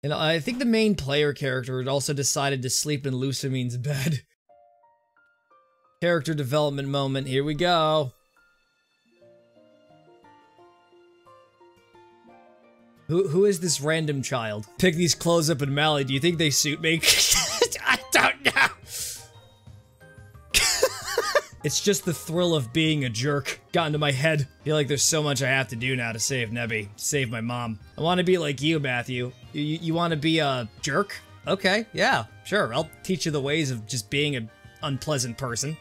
And I think the main player character had also decided to sleep in Lucamine's bed. Character development moment, here we go. Who is this random child? Pick these clothes up in Mali, do you think they suit me? I don't know. It's just the thrill of being a jerk. Got into my head. Feel like there's so much I have to do now to save Nebby. Save my mom. I want to be like you, Matthew. You want to be a jerk? Okay, yeah, sure. I'll teach you the ways of just being an unpleasant person.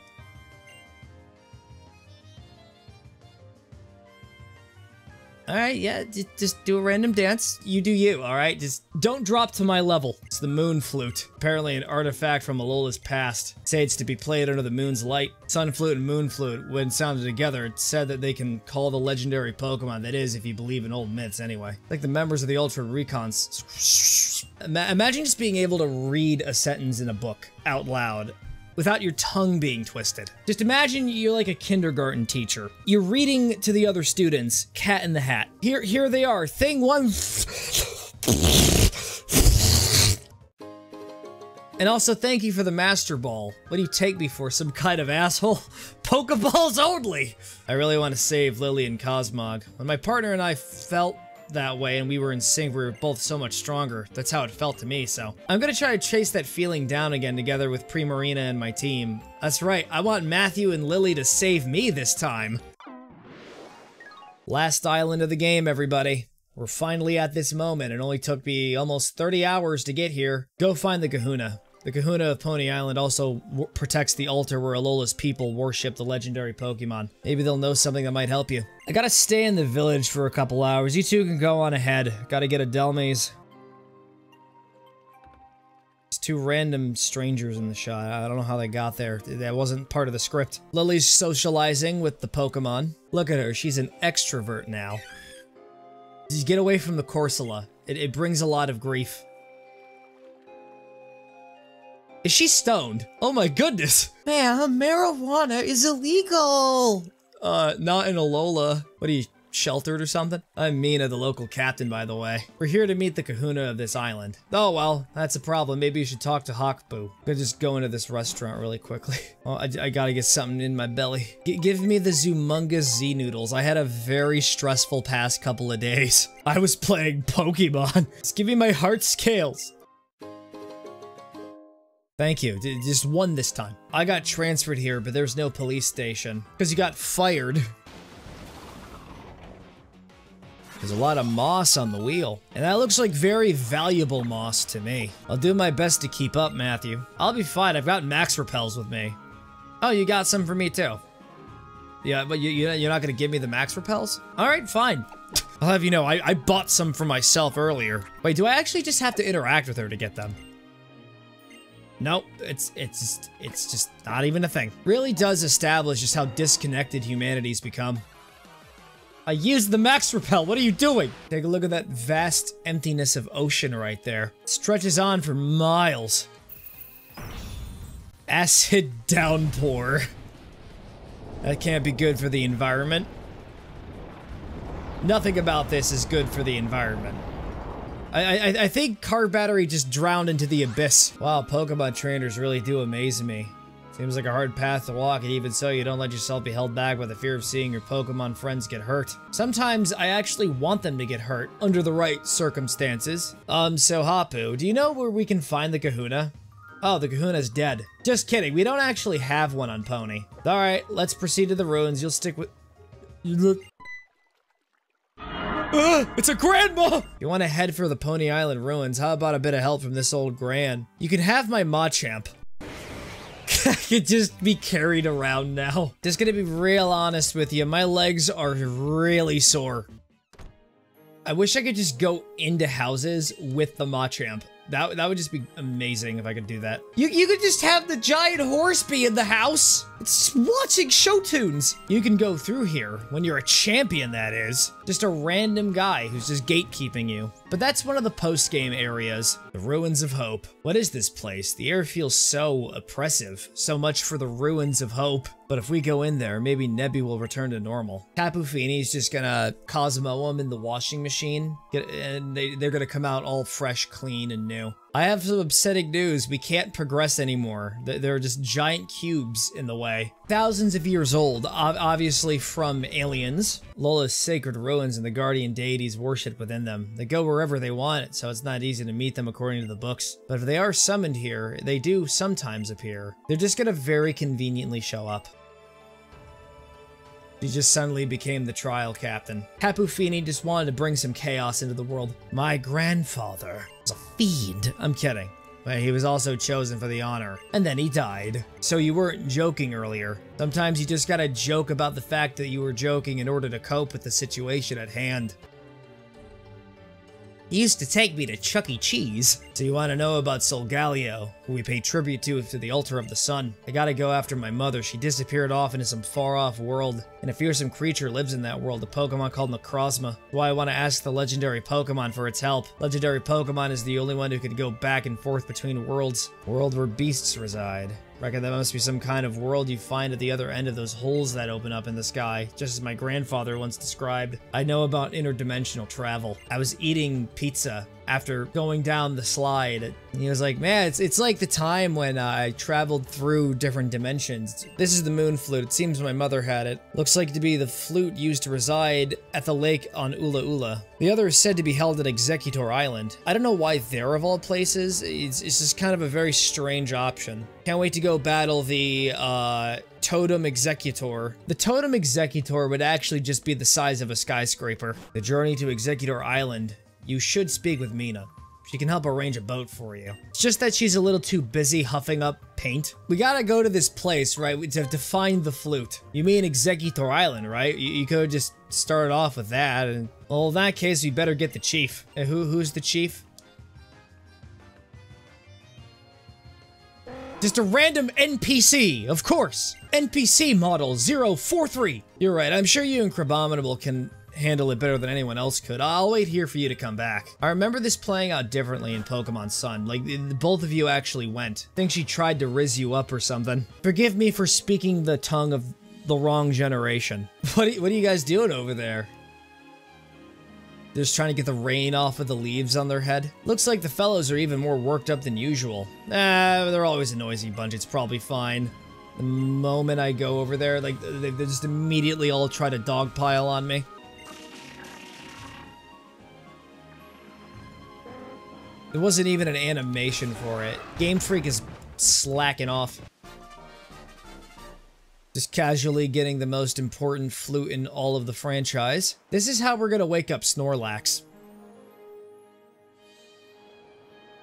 Alright, yeah, just do a random dance. You do you, alright? Just don't drop to my level. It's the moon flute. Apparently an artifact from Alola's past. Say it's to be played under the moon's light. Sun flute and moon flute, when sounded together, it's said that they can call the legendary Pokemon. That is, if you believe in old myths anyway. Like the members of the Ultra Recons. Imagine just being able to read a sentence in a book out loud without your tongue being twisted. Just imagine you're like a kindergarten teacher. You're reading to the other students, Cat in the Hat. Here they are, thing one. And also thank you for the Master Ball. What do you take me for, some kind of asshole? Pokeballs only! I really want to save Lily and Cosmog. When my partner and I felt that way and we were in sync, we were both so much stronger. That's how it felt to me, so I'm gonna try to chase that feeling down again together with Primarina and my team. That's right, I want Matthew and Lily to save me this time. Last island of the game, everybody. We're finally at this moment. It only took me almost 30 hours to get here. Go find the Kahuna. The Kahuna of Pony Island also protects the altar where Alola's people worship the legendary Pokemon. Maybe they'll know something that might help you. I gotta stay in the village for a couple hours. You two can go on ahead. Gotta get a Delmaze. There's two random strangers in the shot. I don't know how they got there. That wasn't part of the script. Lily's socializing with the Pokemon. Look at her. She's an extrovert now. Just get away from the Corsola. It brings a lot of grief. Is she stoned? Oh my goodness! Ma'am, marijuana is illegal! Not in Alola. What are you, sheltered or something? I'm Mina, the local captain, by the way. We're here to meet the Kahuna of this island. Oh well, that's a problem. Maybe you should talk to Hawkboo. I'll just go into this restaurant really quickly. Well, I gotta get something in my belly. Give me the Zumungous Z-Noodles. I had a very stressful past couple of days. I was playing Pokemon. Just give me my heart scales. Thank you. Just one this time. I got transferred here, but there's no police station. Because you got fired. There's a lot of moss on the wheel. And that looks like very valuable moss to me. I'll do my best to keep up, Matthew. I'll be fine. I've got Max Repels with me. Oh, you got some for me too. Yeah, but you're not going to give me the Max Repels? Alright, fine. I'll have you know, I bought some for myself earlier. Wait, do I actually just have to interact with her to get them? Nope, it's just not even a thing. Really does establish just how disconnected humanity's become. I used the Max Repel, what are you doing? Take a look at that vast emptiness of ocean right there. It stretches on for miles. Acid downpour. That can't be good for the environment. Nothing about this is good for the environment. I think car battery just drowned into the abyss. Wow, Pokemon trainers really do amaze me. Seems like a hard path to walk, and even so, you don't let yourself be held back by the fear of seeing your Pokemon friends get hurt. Sometimes I actually want them to get hurt, under the right circumstances. So Hapu, do you know where we can find the Kahuna? Oh, the Kahuna's dead. Just kidding, we don't actually have one on Pony. Alright, let's proceed to the ruins. You'll stick with... it's a grandma! You want to head for the Pony Island ruins, how about a bit of help from this old gran? You can have my Machamp. I could just be carried around now. Just gonna be real honest with you, my legs are really sore. I wish I could just go into houses with the Machamp. That would just be amazing if I could do that. You could just have the giant horse be in the house. It's watching show tunes. You can go through here when you're a champion, that is. Just a random guy who's just gatekeeping you. But that's one of the post-game areas, the Ruins of Hope. What is this place? The air feels so oppressive. So much for the Ruins of Hope. But if we go in there, maybe Nebby will return to normal. Tapu Fini's just gonna Cosmo him in the washing machine, and they're gonna come out all fresh, clean, and new. I have some upsetting news. We can't progress anymore. There are just giant cubes in the way. Thousands of years old, obviously from aliens. Lola's sacred ruins and the guardian deities worshipped within them. They go wherever they want, so it's not easy to meet them according to the books. But if they are summoned here, they do sometimes appear. They're just gonna very conveniently show up. He just suddenly became the trial captain. Tapu Fini just wanted to bring some chaos into the world. My grandfather was a fiend. I'm kidding. But he was also chosen for the honor. And then he died. So you weren't joking earlier. Sometimes you just gotta joke about the fact that you were joking in order to cope with the situation at hand. He used to take me to Chuck E. Cheese. So you want to know about Solgaleo, who we pay tribute to the altar of the sun. I gotta go after my mother. She disappeared off into some far-off world, and a fearsome creature lives in that world, a Pokemon called Necrozma. That's why I want to ask the legendary Pokemon for its help. Legendary Pokemon is the only one who can go back and forth between worlds. World where beasts reside. Reckon that must be some kind of world you find at the other end of those holes that open up in the sky, just as my grandfather once described. I know about interdimensional travel. I was eating pizza after going down the slide, and he was like, man, it's like the time when I traveled through different dimensions. This is the moon flute. It seems my mother had it. Looks like to be the flute used to reside at the lake on Ula Ula. The other is said to be held at Executor Island. I don't know why there of all places. It's just kind of a very strange option. Can't wait to go battle the Totem Executor. The Totem Executor would actually just be the size of a skyscraper. The journey to Executor Island. You should speak with Mina. She can help arrange a boat for you. It's just that she's a little too busy huffing up paint. We gotta go to this place, right, to find the flute. You mean Executor Island, right? You could just start off with that, and well, in that case, we better get the chief. Who's the chief? Just a random NPC, of course. NPC model 043. You're right, I'm sure you and Crabominable can handle it better than anyone else could. I'll wait here for you to come back. I remember this playing out differently in Pokemon Sun. Like, both of you actually went. I think she tried to rizz you up or something. Forgive me for speaking the tongue of the wrong generation. What are you guys doing over there? They're just trying to get the rain off of the leaves on their head. Looks like the fellows are even more worked up than usual. They're always a noisy bunch. It's probably fine. The moment I go over there, like, they just immediately all try to dogpile on me. There wasn't even an animation for it. Game Freak is slacking off. Just casually getting the most important flute in all of the franchise. This is how we're gonna wake up Snorlax.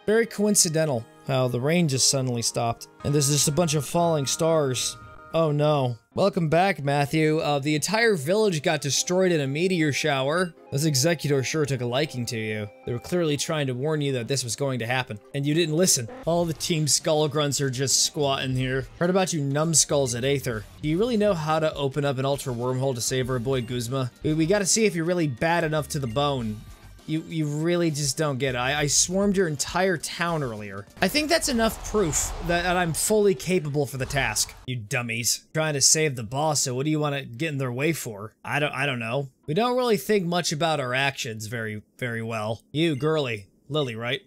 Very coincidental how the rain just suddenly stopped. And there's just a bunch of falling stars. Oh no. Welcome back, Matthew. The entire village got destroyed in a meteor shower. Those Executors sure took a liking to you. They were clearly trying to warn you that this was going to happen. And you didn't listen. All the Team Skull Grunts are just squatting here. Heard about you numbskulls at Aether. Do you really know how to open up an Ultra Wormhole to save our boy Guzma? We gotta see if you're really bad enough to the bone. You really just don't get it. I swarmed your entire town earlier. I think that's enough proof that I'm fully capable for the task. You dummies. Trying to save the boss, so what do you want to get in their way for? I don't know. We don't really think much about our actions very well. You, girly. Lily, right?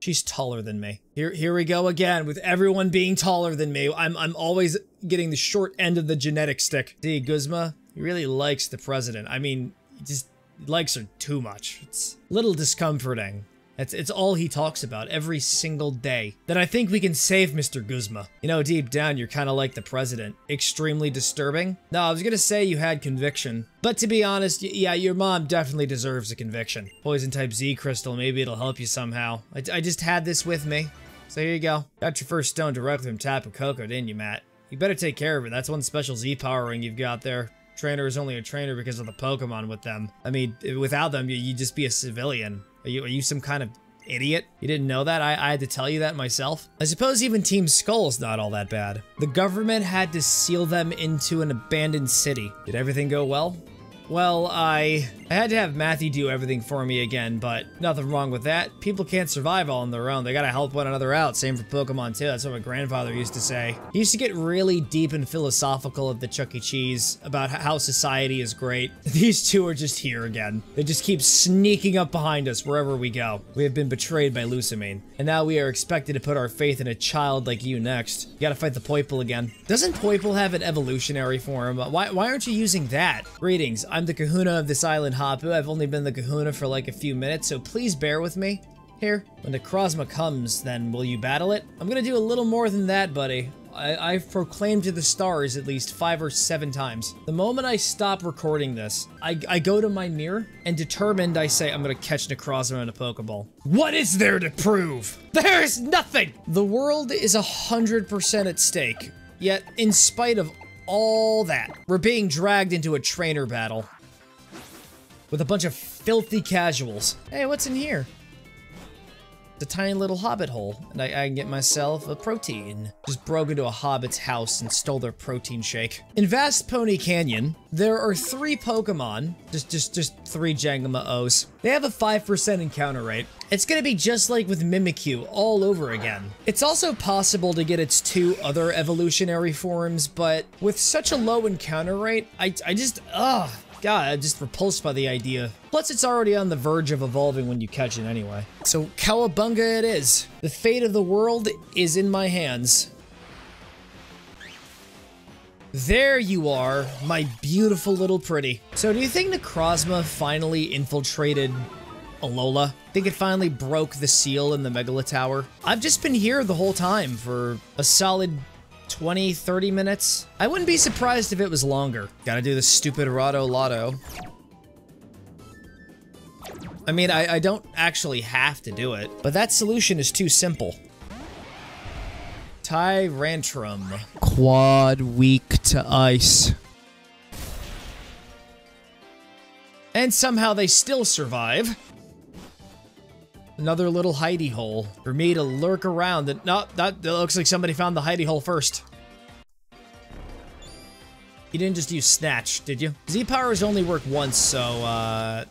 She's taller than me. Here we go again, with everyone being taller than me. I'm always getting the short end of the genetic stick. See, Guzma, he really likes the president. I mean, he just likes her too much. It's a little discomforting. It's all he talks about every single day. Then I think we can save Mr. Guzma. You know, deep down, you're kind of like the president. Extremely disturbing. No, I was gonna say you had conviction. But to be honest, yeah, your mom definitely deserves a conviction. Poison type Z crystal, maybe it'll help you somehow. I just had this with me. So here you go. Got your first stone directly from Tapu Koko, didn't you, Matt? You better take care of it. That's one special Z power ring you've got there. Trainer is only a trainer because of the Pokemon with them. I mean, without them, you'd just be a civilian. Are you some kind of idiot? You didn't know that? I had to tell you that myself? I suppose even Team Skull's not all that bad. The government had to seal them into an abandoned city. Did everything go well? Well, I I had to have Matthew do everything for me again, but nothing wrong with that. People can't survive all on their own. They gotta help one another out. Same for Pokemon too. That's what my grandfather used to say. He used to get really deep and philosophical at the Chuck E. Cheese about how society is great. These two are just here again. They just keep sneaking up behind us wherever we go. We have been betrayed by Lucamine, and now we are expected to put our faith in a child like you next. You gotta fight the Poiple again. Doesn't Poiple have an evolutionary form? Why aren't you using that? Greetings, I'm the kahuna of this island, Hapu. I've only been the kahuna for like a few minutes, so please bear with me. Here, when the Necrozma comes, then will you battle it? I'm gonna do a little more than that, buddy. I've proclaimed to the stars at least 5 or 7 times. The moment I stop recording this, I go to my mirror, and determined I say I'm gonna catch Necrozma in a Pokeball. What is there to prove? There's nothing! The world is 100% at stake, yet in spite of all that, we're being dragged into a trainer battle with a bunch of filthy casuals. Hey, what's in here? It's a tiny little hobbit hole, and I can get myself a protein. Just broke into a hobbit's house and stole their protein shake. In Vast Pony Canyon, there are 3 Pokemon, just 3 Jangama-Os. They have a 5% encounter rate. It's gonna be just like with Mimikyu all over again. It's also possible to get its 2 other evolutionary forms, but with such a low encounter rate, I just, God, I'm just repulsed by the idea. Plus, it's already on the verge of evolving when you catch it anyway. So, Cowabunga it is. The fate of the world is in my hands. There you are, my beautiful little pretty. So, do you think Necrozma finally infiltrated Alola? Think it finally broke the seal in the Megala Tower? I've just been here the whole time for a solid 20, 30 minutes. I wouldn't be surprised if it was longer. Gotta do the stupid Rado Lotto. I mean, I don't actually have to do it, but that solution is too simple. Tyrantrum. Quad weak to ice. And somehow they still survive. Another little hidey hole for me to lurk around. And no, that looks like somebody found the hidey hole first. You didn't just use Snatch, did you? Z-Powers only work once, so,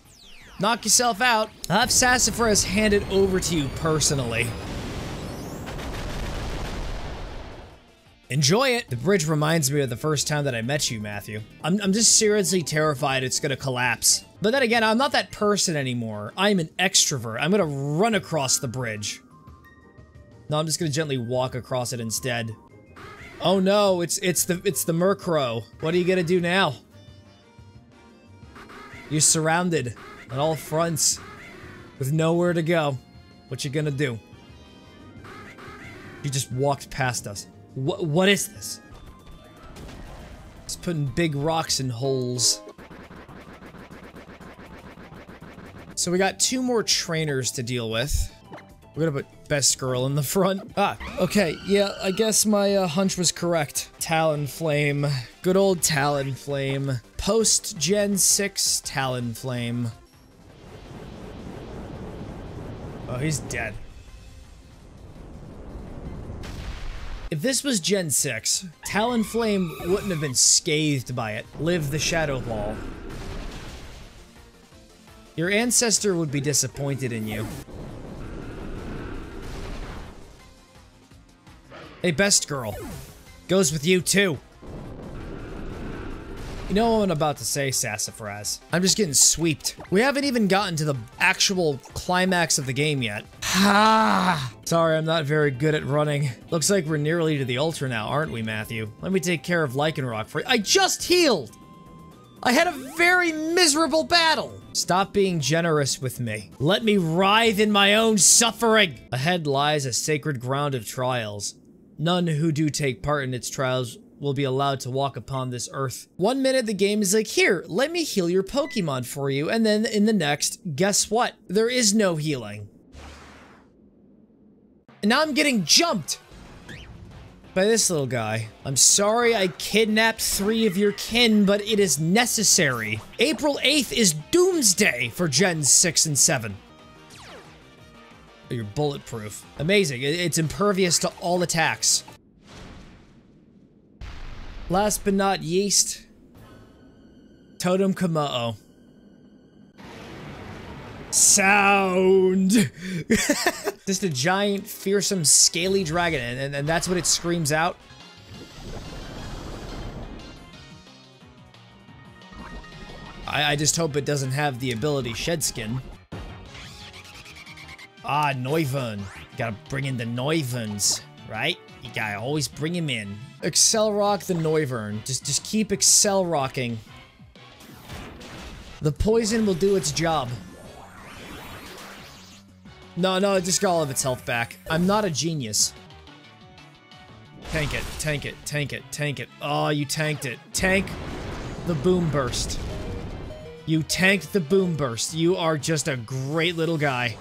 knock yourself out. I'll have Sassafras hand it over to you personally. Enjoy it! The bridge reminds me of the first time that I met you, Matthew. I'm just seriously terrified it's gonna collapse. But then again, I'm not that person anymore. I'm an extrovert. I'm gonna run across the bridge. No, I'm just gonna gently walk across it instead. Oh no, it's the Murkrow. What are you gonna do now? You're surrounded on all fronts with nowhere to go. What you gonna do? You just walked past us. What is this? It's putting big rocks in holes. So we got 2 more trainers to deal with. We're gonna put Best Girl in the front. Ah, okay, yeah, I guess my hunch was correct. Talonflame. Good old Talonflame. Post-Gen 6 Talonflame. Oh, he's dead. If this was Gen 6, Talonflame wouldn't have been scathed by it. Live the Shadow Ball. Your ancestor would be disappointed in you. Hey, Best Girl. Goes with you, too. You know what I'm about to say, Sassafras. I'm just getting sweeped. We haven't even gotten to the actual climax of the game yet. Ha! Sorry, I'm not very good at running. Looks like we're nearly to the Ultra now, aren't we, Matthew? Let me take care of Lycanroc for you. I just healed! I had a very miserable battle! Stop being generous with me. Let me writhe in my own suffering! Ahead lies a sacred ground of trials. None who do take part in its trials will be allowed to walk upon this earth. 1 minute the game is like, here, let me heal your Pokemon for you, and then in the next, guess what? There is no healing. And now I'm getting jumped by this little guy. I'm sorry I kidnapped 3 of your kin, but it is necessary. April 8th is Doomsday for Gen 6 and 7. You're bulletproof. Amazing. It's impervious to all attacks. Last but not least, Totem Kama'o. sound. Just a giant, fearsome, scaly dragon, and that's what it screams out. I just hope it doesn't have the ability Shed Skin. Ah, Noivern. Gotta bring in the Noiverns, right? You gotta always bring him in. Excel Rock the Noivern. Just keep Excel Rocking. The poison will do its job. No, it just got all of its health back. I'm not a genius. Tank it, tank it, tank it, tank it. Oh, you tanked it. Tank the Boom Burst. You tanked the Boom Burst. You are just a great little guy.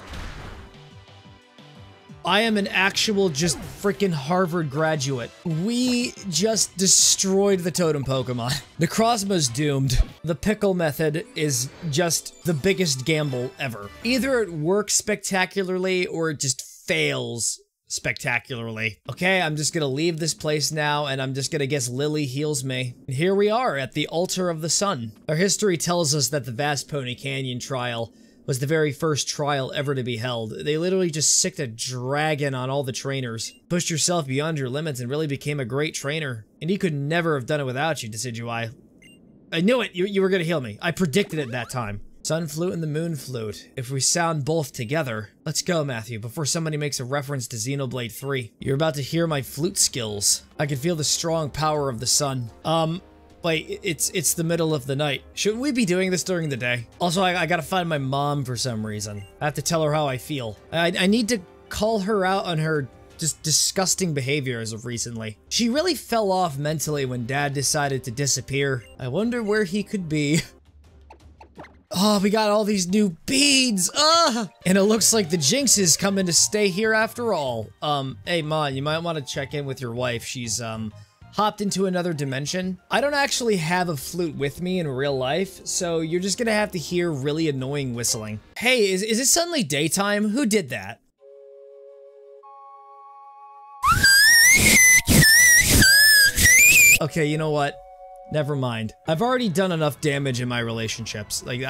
I am an actual just freaking Harvard graduate. We just destroyed the totem Pokemon. Necrozma's doomed. The pickle method is just the biggest gamble ever. Either it works spectacularly or it just fails spectacularly. Okay, I'm just gonna leave this place now, and I'm just gonna guess Lily heals me. And here we are at the Altar of the Sun. Our history tells us that the Vast Pony Canyon trial was the very first trial ever to be held. They literally just sicked a dragon on all the trainers, pushed yourself beyond your limits, and really became a great trainer. And he could never have done it without you, Decidueye. I knew it! You were gonna heal me. I predicted it that time. Sun Flute and the Moon Flute. If we sound both together. Let's go, Matthew, before somebody makes a reference to Xenoblade 3. You're about to hear my flute skills. I can feel the strong power of the sun. Wait, it's the middle of the night. Shouldn't we be doing this during the day? Also, I gotta find my mom for some reason. I have to tell her how I feel. I need to call her out on her just disgusting behavior as of recently. She really fell off mentally when Dad decided to disappear. I wonder where he could be. Oh, we got all these new beads! And it looks like the Jinx is coming to stay here after all. Hey, Mon, you might want to check in with your wife. She's, hopped into another dimension. I don't actually have a flute with me in real life, so you're just gonna have to hear really annoying whistling. Hey, is it suddenly daytime? Who did that? Okay, you know what? Never mind. I've already done enough damage in my relationships. Like,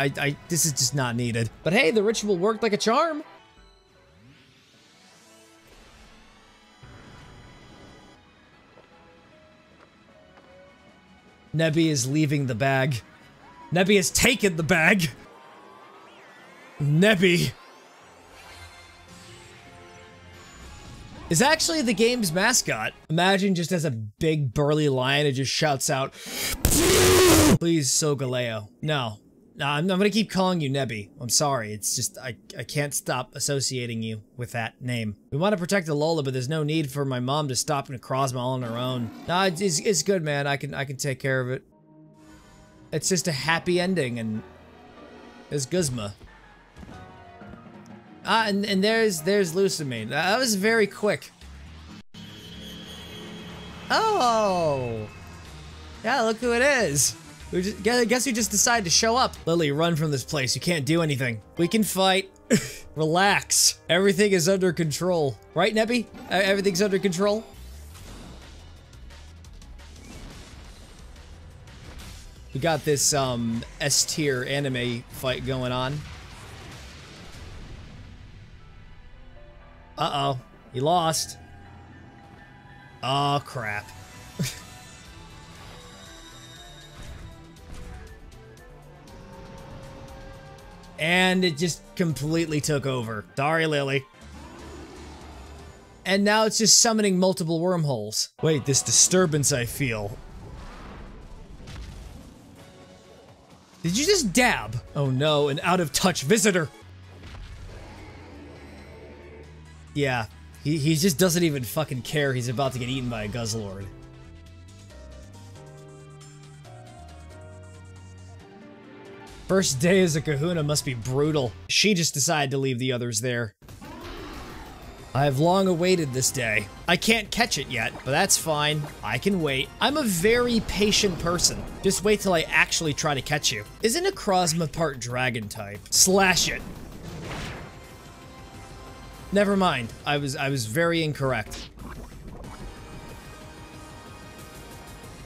this is just not needed. But hey, the ritual worked like a charm. Nebby is leaving the bag. Nebby has taken the bag. Nebby is actually the game's mascot. Imagine just as a big burly lion, it just shouts out, "Please, Solgaleo." No, I'm gonna keep calling you Nebby. I'm sorry, it's just, I can't stop associating you with that name. We want to protect Alola, but there's no need for my mom to stop Necrozma all on her own. No, it's good, man. I can take care of it. It's just a happy ending, and there's Guzma. And there's Lucamine. That was very quick. Oh! Yeah, look who it is. Guess who just decided to show up? Lily, run from this place. You can't do anything. We can fight. Relax. Everything is under control. Right, Nebby? Everything's under control? We got this, S-tier anime fight going on. Uh-oh. He lost. Oh, crap. And it just completely took over. Sorry, Lily. And now it's just summoning multiple wormholes. Wait, this disturbance I feel. Did you just dab? Oh no, an out-of-touch visitor. Yeah, he just doesn't even fucking care he's about to get eaten by a Guzzlord. First day as a kahuna must be brutal. She just decided to leave the others there. I have long awaited this day. I can't catch it yet, but that's fine. I can wait. I'm a very patient person. Just wait till I actually try to catch you. Isn't Necrozma part dragon type? Slash it. Never mind. I was very incorrect.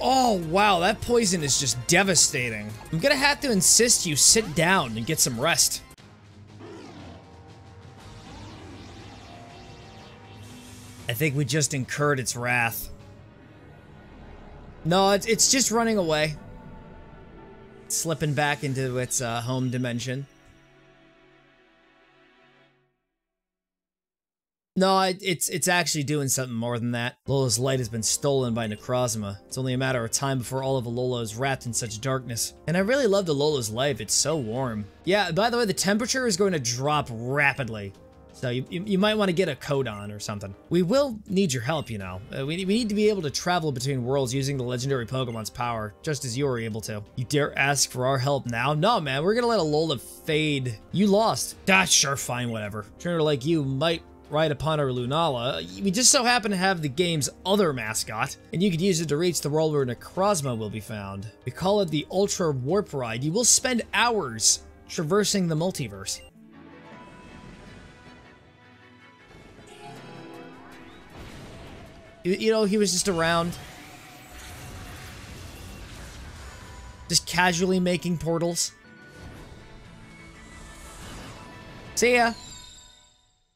Oh, wow, that poison is just devastating. I'm gonna have to insist you sit down and get some rest. I think we just incurred its wrath. No, it's just running away. It's slipping back into its home dimension. No, it's actually doing something more than that. Alola's light has been stolen by Necrozma. It's only a matter of time before all of Alola is wrapped in such darkness. And I really loved Alola's life. It's so warm. Yeah, by the way, the temperature is going to drop rapidly. So you might want to get a coat on or something. We will need your help, you know. We need to be able to travel between worlds using the legendary Pokemon's power, just as you were able to. You dare ask for our help now? No, man, we're gonna let Alola fade. You lost. Ah, sure, fine, whatever. Trainer like you might ride upon our Lunala. We just so happen to have the game's other mascot, and you could use it to reach the world where Necrozma will be found. We call it the Ultra Warp Ride. You will spend hours traversing the multiverse. You know, he was just around. Just casually making portals. See ya.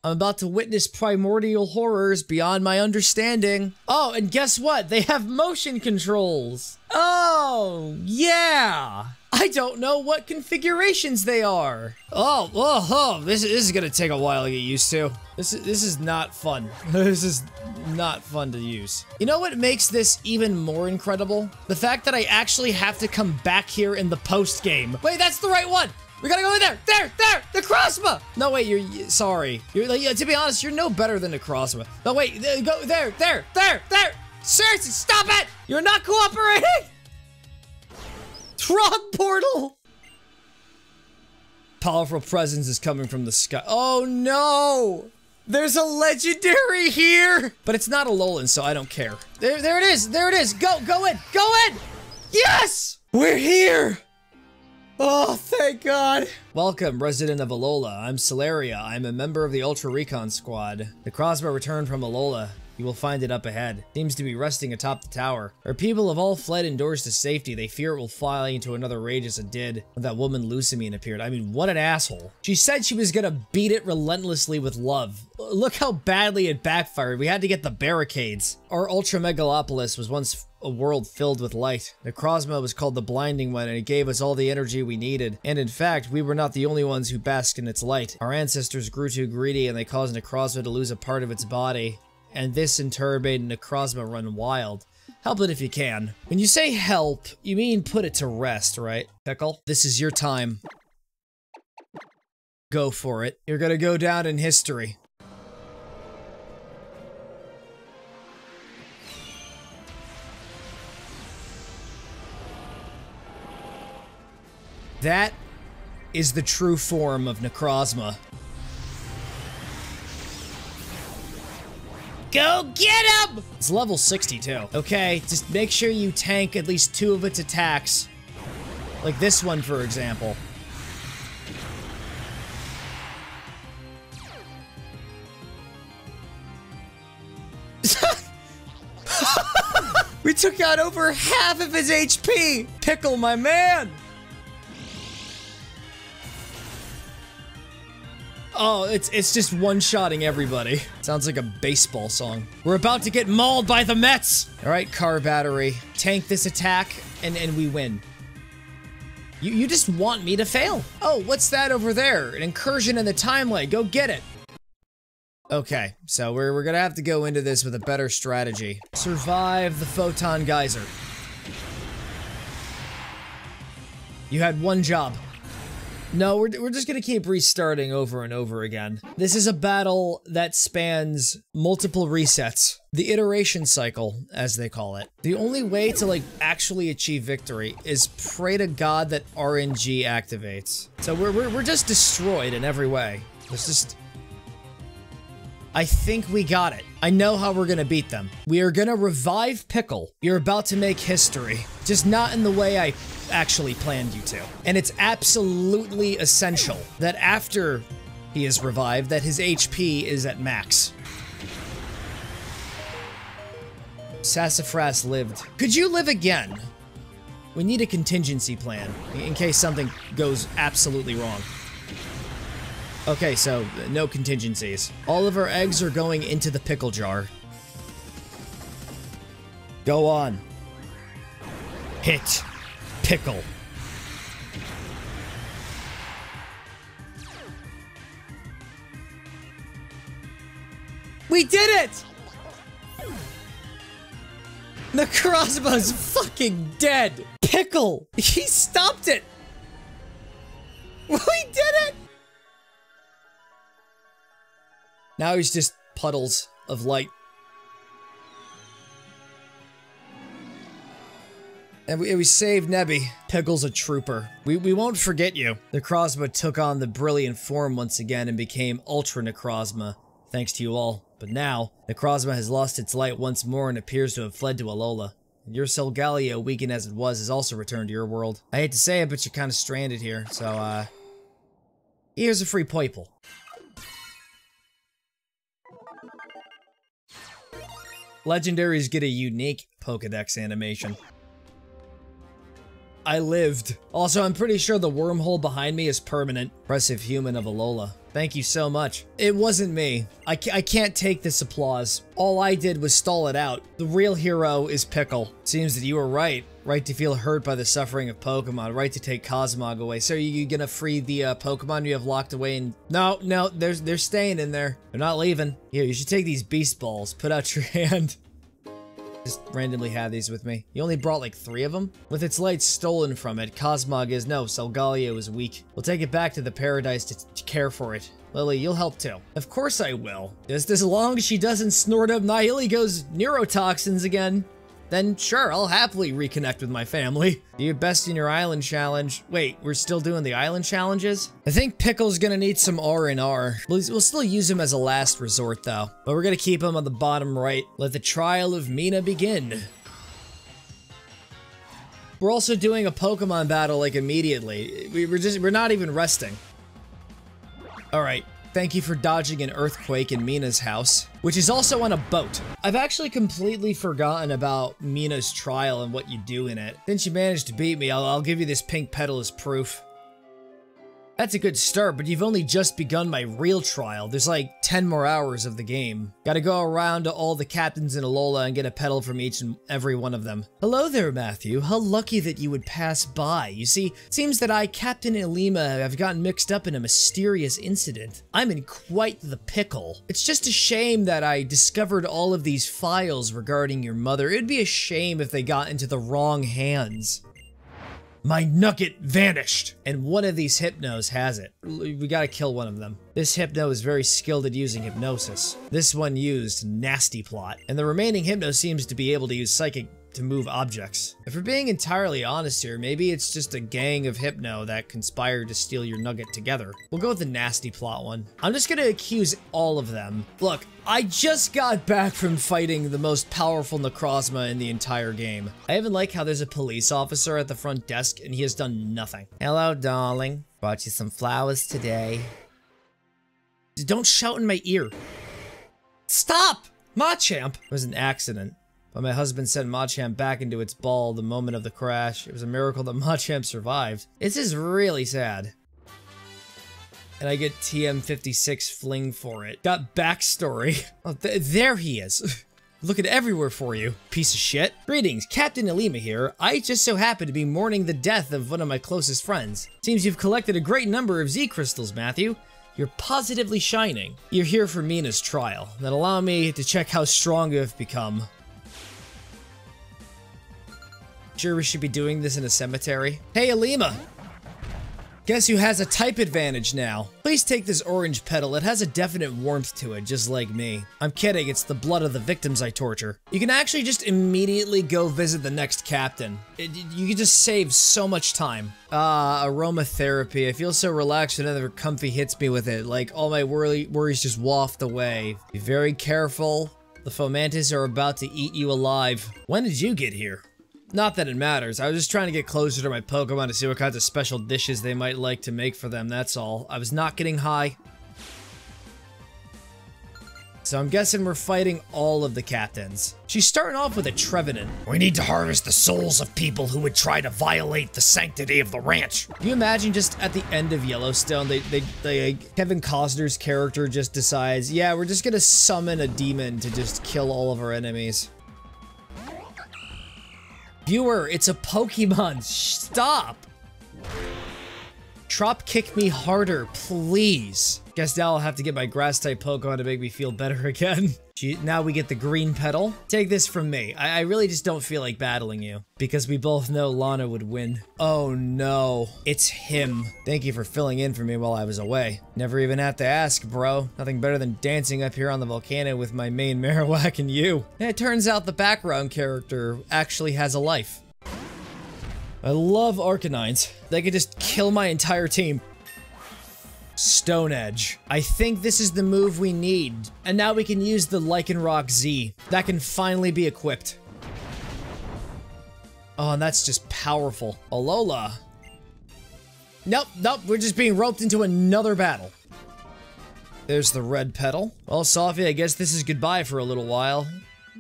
I'm about to witness primordial horrors beyond my understanding. Oh, and guess what? They have motion controls. Oh, yeah. I don't know what configurations they are. This is gonna take a while to get used to. This is not fun. This is not fun to use. You know what makes this even more incredible? The fact that I actually have to come back here in the post game. Wait, that's the right one. We gotta go in there. There, Necrozma. No, wait, sorry. You're like, to be honest, you're no better than Necrozma. No, wait, go there. Seriously, stop it. You're not cooperating. Wrong portal! Powerful presence is coming from the sky. Oh no! There's a legendary here! But it's not Alolan, so I don't care. There it is! Go in! Yes! We're here! Oh, thank God! Welcome, resident of Alola. I'm Celeria. I'm a member of the Ultra Recon Squad. Necrozma returned from Alola. You will find it up ahead. Seems to be resting atop the tower. Our people have all fled indoors to safety. They fear it will fly into another rage as it did when that woman Lucamine appeared. I mean, what an asshole. She said she was gonna beat it relentlessly with love. Look how badly it backfired. We had to get the barricades. Our Ultra Megalopolis was once a world filled with light. Necrozma was called the Blinding One, and it gave us all the energy we needed. And in fact, we were not the only ones who basked in its light. Our ancestors grew too greedy, and they caused Necrozma to lose a part of its body. And this in turn made Necrozma run wild. Help it if you can. When you say help, you mean put it to rest, right? Pickle, this is your time. Go for it. You're gonna go down in history. That is the true form of Necrozma. Go get him! It's level 62. Okay, just make sure you tank at least 2 of its attacks. Like this one, for example. We took out over half of his HP! Pickle, my man! Oh, it's just one-shotting everybody. Sounds like a baseball song. We're about to get mauled by the Mets! Alright, car battery. Tank this attack, and we win. You just want me to fail. Oh, what's that over there? An incursion in the timeline. Go get it. Okay, so we're gonna have to go into this with a better strategy. Survive the Photon Geyser. You had one job. No, we're just gonna keep restarting over and over again. This is a battle that spans multiple resets. The iteration cycle, as they call it. The only way to, like, actually achieve victory is pray to God that RNG activates. So we're just destroyed in every way. It's just... I think we got it. I know how we're gonna beat them. We are gonna revive Pickle. You're about to make history. Just not in the way I actually planned you to. And it's absolutely essential that after he is revived, that his HP is at max. Sassafras lived. Could you live again? We need a contingency plan in case something goes absolutely wrong. Okay, so no contingencies. All of our eggs are going into the pickle jar. Go on. Hit. Pickle. We did it! Necrozma's fucking dead! Pickle! He stopped it! We did it! Now he's just puddles of light. And we saved Nebby. Pickle's a trooper. We won't forget you. Necrozma took on the brilliant form once again and became Ultra Necrozma, thanks to you all. But now, Necrozma has lost its light once more and appears to have fled to Alola. Your Solgaleo, weakened as it was, has also returned to your world. I hate to say it, but you're kind of stranded here, so, here's a free Poiple. Legendaries get a unique Pokedex animation. I lived. Also, I'm pretty sure the wormhole behind me is permanent. Impressive human of Alola. Thank you so much. It wasn't me. I can't take this applause. All I did was stall it out. The real hero is Pickle. Seems that you were right. Right to feel hurt by the suffering of Pokemon. Right to take Cosmog away. So are you gonna free the Pokemon you have locked away and... No, they're staying in there. They're not leaving. Here, you should take these Beast Balls. Put out your hand. Just randomly have these with me. You only brought like 3 of them? With its light stolen from it, Cosmog is no, Solgaleo is weak. We'll take it back to the paradise to care for it. Lily, you'll help too. Of course I will. Just as long as she doesn't snort up Nihiliko's neurotoxins again. Then sure, I'll happily reconnect with my family. Do your best in your island challenge. Wait, we're still doing the island challenges? I think Pickle's gonna need some R&R. We'll still use him as a last resort though. But we're gonna keep him on the bottom right. Let the trial of Mina begin. We're also doing a Pokemon battle like immediately. We're not even resting. Alright. Thank you for dodging an earthquake in Mina's house, which is also on a boat. I've actually completely forgotten about Mina's trial and what you do in it. Since you managed to beat me, I'll give you this pink petal as proof. That's a good start, but you've only just begun my real trial. There's like 10 more hours of the game. Gotta go around to all the captains in Alola and get a petal from each and every one of them. Hello there, Matthew. How lucky that you would pass by. You see, it seems that I, Captain Elima, have gotten mixed up in a mysterious incident. I'm in quite the pickle. It's just a shame that I discovered all of these files regarding your mother. It'd be a shame if they got into the wrong hands. My nugget vanished! And one of these Hypnos has it. We gotta kill one of them. This Hypno is very skilled at using hypnosis. This one used Nasty Plot. And the remaining Hypno seems to be able to use Psychic to move objects. If we're being entirely honest here, maybe it's just a gang of Hypno that conspired to steal your nugget together. We'll go with the Nasty Plot one. I'm just gonna accuse all of them. Look, I just got back from fighting the most powerful Necrozma in the entire game. I even like how there's a police officer at the front desk and he has done nothing. Hello, darling. Brought you some flowers today. Don't shout in my ear. Stop! Machamp! It was an accident. But my husband sent Machamp back into its ball the moment of the crash. It was a miracle that Machamp survived. This is really sad. And I get TM56 fling for it. Got backstory. Oh, there he is. Looking everywhere for you, piece of shit. Greetings, Captain Elima here. I just so happen to be mourning the death of one of my closest friends. Seems you've collected a great number of Z crystals, Matthew. You're positively shining. You're here for Mina's trial. Then allow me to check how strong you have become. Sure we should be doing this in a cemetery? Hey, Elima! Guess who has a type advantage now? Please take this orange petal. It has a definite warmth to it, just like me. I'm kidding, it's the blood of the victims I torture. You can actually just immediately go visit the next captain. You can just save so much time. Aromatherapy. I feel so relaxed whenever Comfy hits me with it. Like, all my worries just waft away. Be very careful. The Fomantis are about to eat you alive. When did you get here? Not that it matters, I was just trying to get closer to my Pokemon to see what kinds of special dishes they might like to make for them, that's all. I was not getting high. So I'm guessing we're fighting all of the captains. She's starting off with a Trevenant. We need to harvest the souls of people who would try to violate the sanctity of the ranch. Can you imagine just at the end of Yellowstone, Kevin Costner's character just decides, yeah, we're just gonna summon a demon to just kill all of our enemies. Viewer, it's a Pokemon. Stop. Drop kick me harder, please. Guess now I'll have to get my grass-type Pokemon to make me feel better again. Now we get the green petal. Take this from me. I really just don't feel like battling you, because we both know Lana would win. Oh no, it's him. Thank you for filling in for me while I was away. Never even had to ask, bro. Nothing better than dancing up here on the volcano with my main Marowak and you. And it turns out the background character actually has a life. I love Arcanines. They could just kill my entire team. Stone Edge. I think this is the move we need. And now we can use the Lycanroc Z. That can finally be equipped. Oh, and that's just powerful. Alola. Nope, we're just being roped into another battle. There's the red petal. Well, Sophie, I guess this is goodbye for a little while.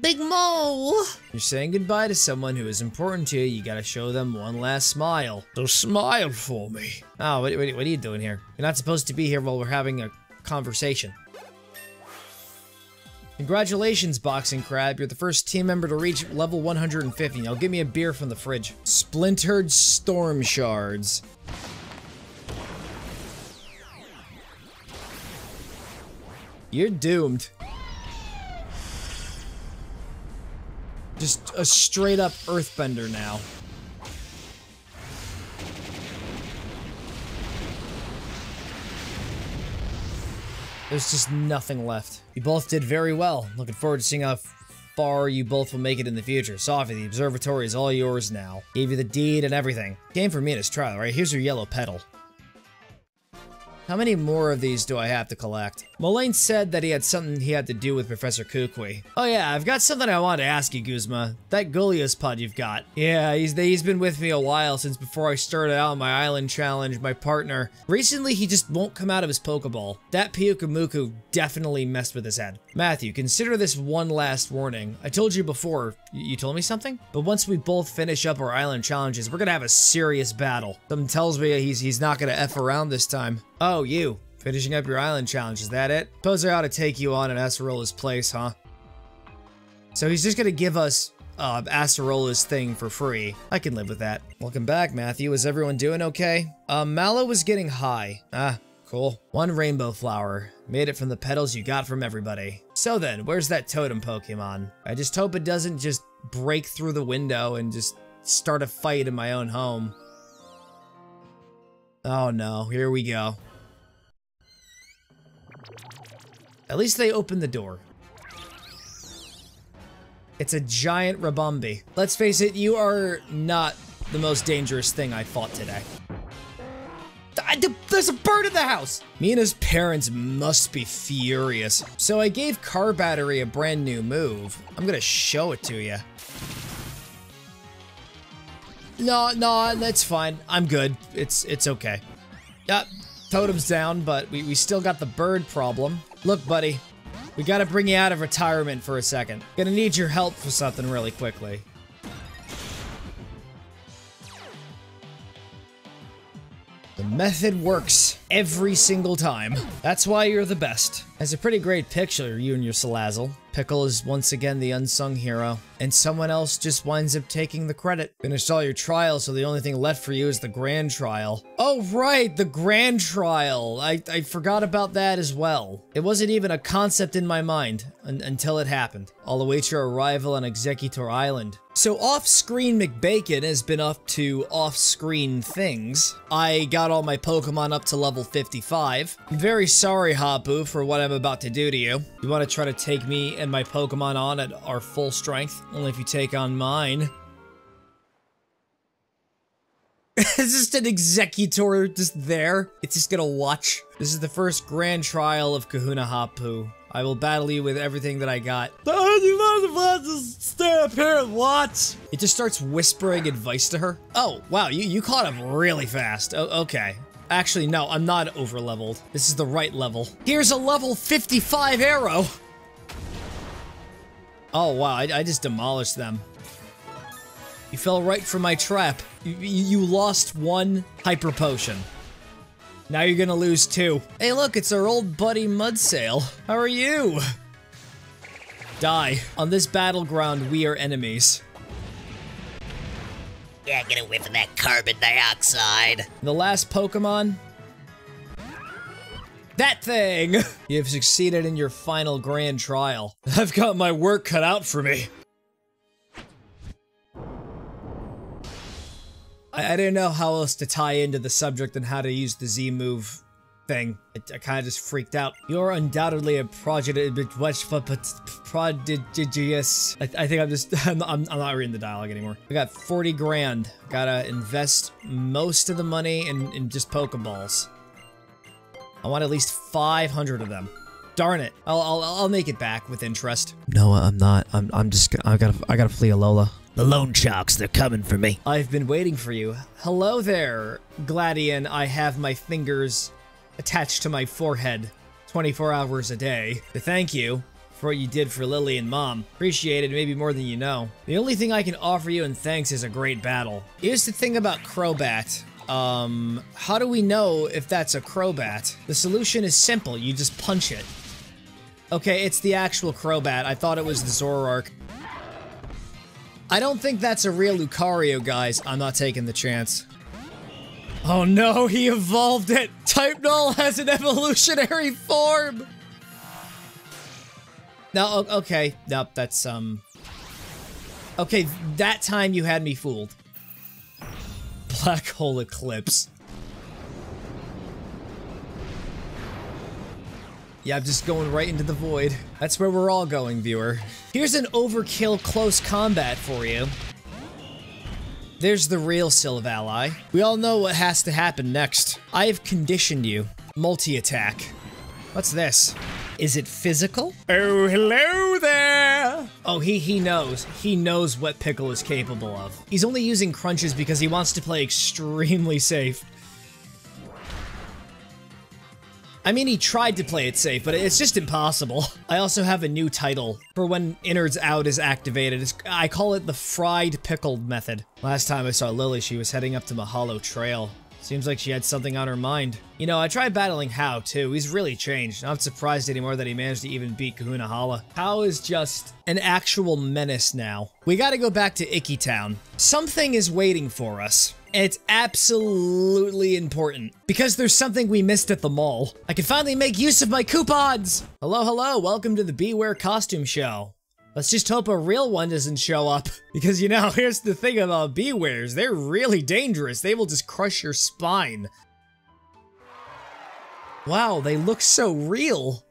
Big Mo! You're saying goodbye to someone who is important to you. You gotta show them one last smile. So smile for me. Oh, what are you doing here? You're not supposed to be here while we're having a conversation. Congratulations, Boxing Crab. You're the first team member to reach level 150. Now give me a beer from the fridge. Splintered Storm Shards. You're doomed. Just a straight up earthbender now. There's just nothing left. You both did very well. Looking forward to seeing how far you both will make it in the future. Sophie, the observatory is all yours now. Gave you the deed and everything. Came for me in his trial, right? Here's your yellow petal. How many more of these do I have to collect? Mullane said that he had something he had to do with Professor Kukui. Oh yeah, I've got something I wanted to ask you, Guzma. That Goliath pod you've got. Yeah, he's been with me a while, since before I started out my island challenge, my partner. Recently, he just won't come out of his Pokeball. That Pyukumuku definitely messed with his head. Matthew, consider this one last warning. I told you before, you told me something? But once we both finish up our island challenges, we're gonna have a serious battle. Something tells me he's not gonna F around this time. Oh, you. Finishing up your island challenge, is that it? Suppose I ought to take you on in Acerola's place, huh? So he's just gonna give us Acerola's thing for free. I can live with that. Welcome back, Matthew. Is everyone doing okay? Mallow was getting high. Ah, cool. One rainbow flower. Made it from the petals you got from everybody. So then, where's that totem Pokemon? I just hope it doesn't just break through the window and just start a fight in my own home. Oh no, here we go. At least they opened the door. It's a giant Rabumbi. Let's face it, you are not the most dangerous thing I fought today. There's a bird in the house! Mina's parents must be furious. So I gave Car Battery a brand new move. I'm gonna show it to you. No, that's fine. I'm good. It's okay. Totem's down, but we still got the bird problem. Look, buddy, we gotta bring you out of retirement for a second. Gonna need your help for something really quickly. The method works every single time. That's why you're the best. That's a pretty great picture, you and your Salazzle. Pickle is once again the unsung hero, and someone else just winds up taking the credit. Finished all your trials, so the only thing left for you is the grand trial. Oh right, the grand trial. I forgot about that as well. It wasn't even a concept in my mind until it happened. I'll await your arrival on Executor Island. So off-screen McBacon has been up to off-screen things. I got all my Pokemon up to level 55. I'm very sorry, Hapu, for what I'm about to do to you. You want to try to take me and my Pokemon on at our full strength? Only if you take on mine. It's just an Executor just there. It's just gonna watch. This is the first grand trial of Kahuna Hapu. I will battle you with everything that I got. You're not supposed to stay up here and watch. It just starts whispering advice to her. Oh, wow, you caught up really fast. Oh, okay. Actually, no, I'm not over-leveled. This is the right level. Here's a level 55 arrow. Oh, wow, I just demolished them. You fell right for my trap. You lost one Hyper Potion. Now you're gonna lose two. Hey look, it's our old buddy Mudsail. How are you? Die. On this battleground, we are enemies. Yeah, get away from that carbon dioxide. The last Pokemon? That thing! You have succeeded in your final grand trial. I've got my work cut out for me. I didn't know how else to tie into the subject and how to use the Z move thing. I kind of just freaked out. You're undoubtedly a prodigious. I think I'm not reading the dialogue anymore. I got 40 grand. Gotta invest most of the money in just Pokeballs. I want at least 500 of them. Darn it. I'll make it back with interest. No, I'm not. I gotta flee Alola. The Lone Sharks, they're coming for me. I've been waiting for you. Hello there, Gladian. I have my fingers attached to my forehead 24 hours a day. To thank you for what you did for Lily and Mom. Appreciate it, maybe more than you know. The only thing I can offer you in thanks is a great battle. Here's the thing about Crobat. How do we know if that's a Crobat? The solution is simple, you just punch it. Okay, it's the actual Crobat. I thought it was the Zoroark. I don't think that's a real Lucario, guys. I'm not taking the chance. Oh no, he evolved it! Type Null has an evolutionary form! No, okay. Nope, that's, okay, that time you had me fooled. Black Hole Eclipse. Yeah, I'm just going right into the void. That's where we're all going, viewer. Here's an overkill close combat for you. There's the real Silvally. We all know what has to happen next. I have conditioned you. Multi-attack. What's this? Is it physical? Oh, hello there! Oh, he knows. He knows what Pickle is capable of. He's only using crunches because he wants to play extremely safe. I mean, he tried to play it safe, but it's just impossible. I also have a new title for when Innards Out is activated. I call it the Fried Pickled method. Last time I saw Lily, she was heading up to Mahalo Trail. Seems like she had something on her mind. You know, I tried battling Hao too. He's really changed. I'm not surprised anymore that he managed to even beat Kahuna Hala. Hao is just an actual menace now. We gotta go back to Icky Town. Something is waiting for us. And it's absolutely important, because there's something we missed at the mall. I can finally make use of my coupons! Hello, hello, welcome to the Beware costume show. Let's just hope a real one doesn't show up. Because, you know, here's the thing about Bewares. They're really dangerous. They will just crush your spine. Wow, they look so real.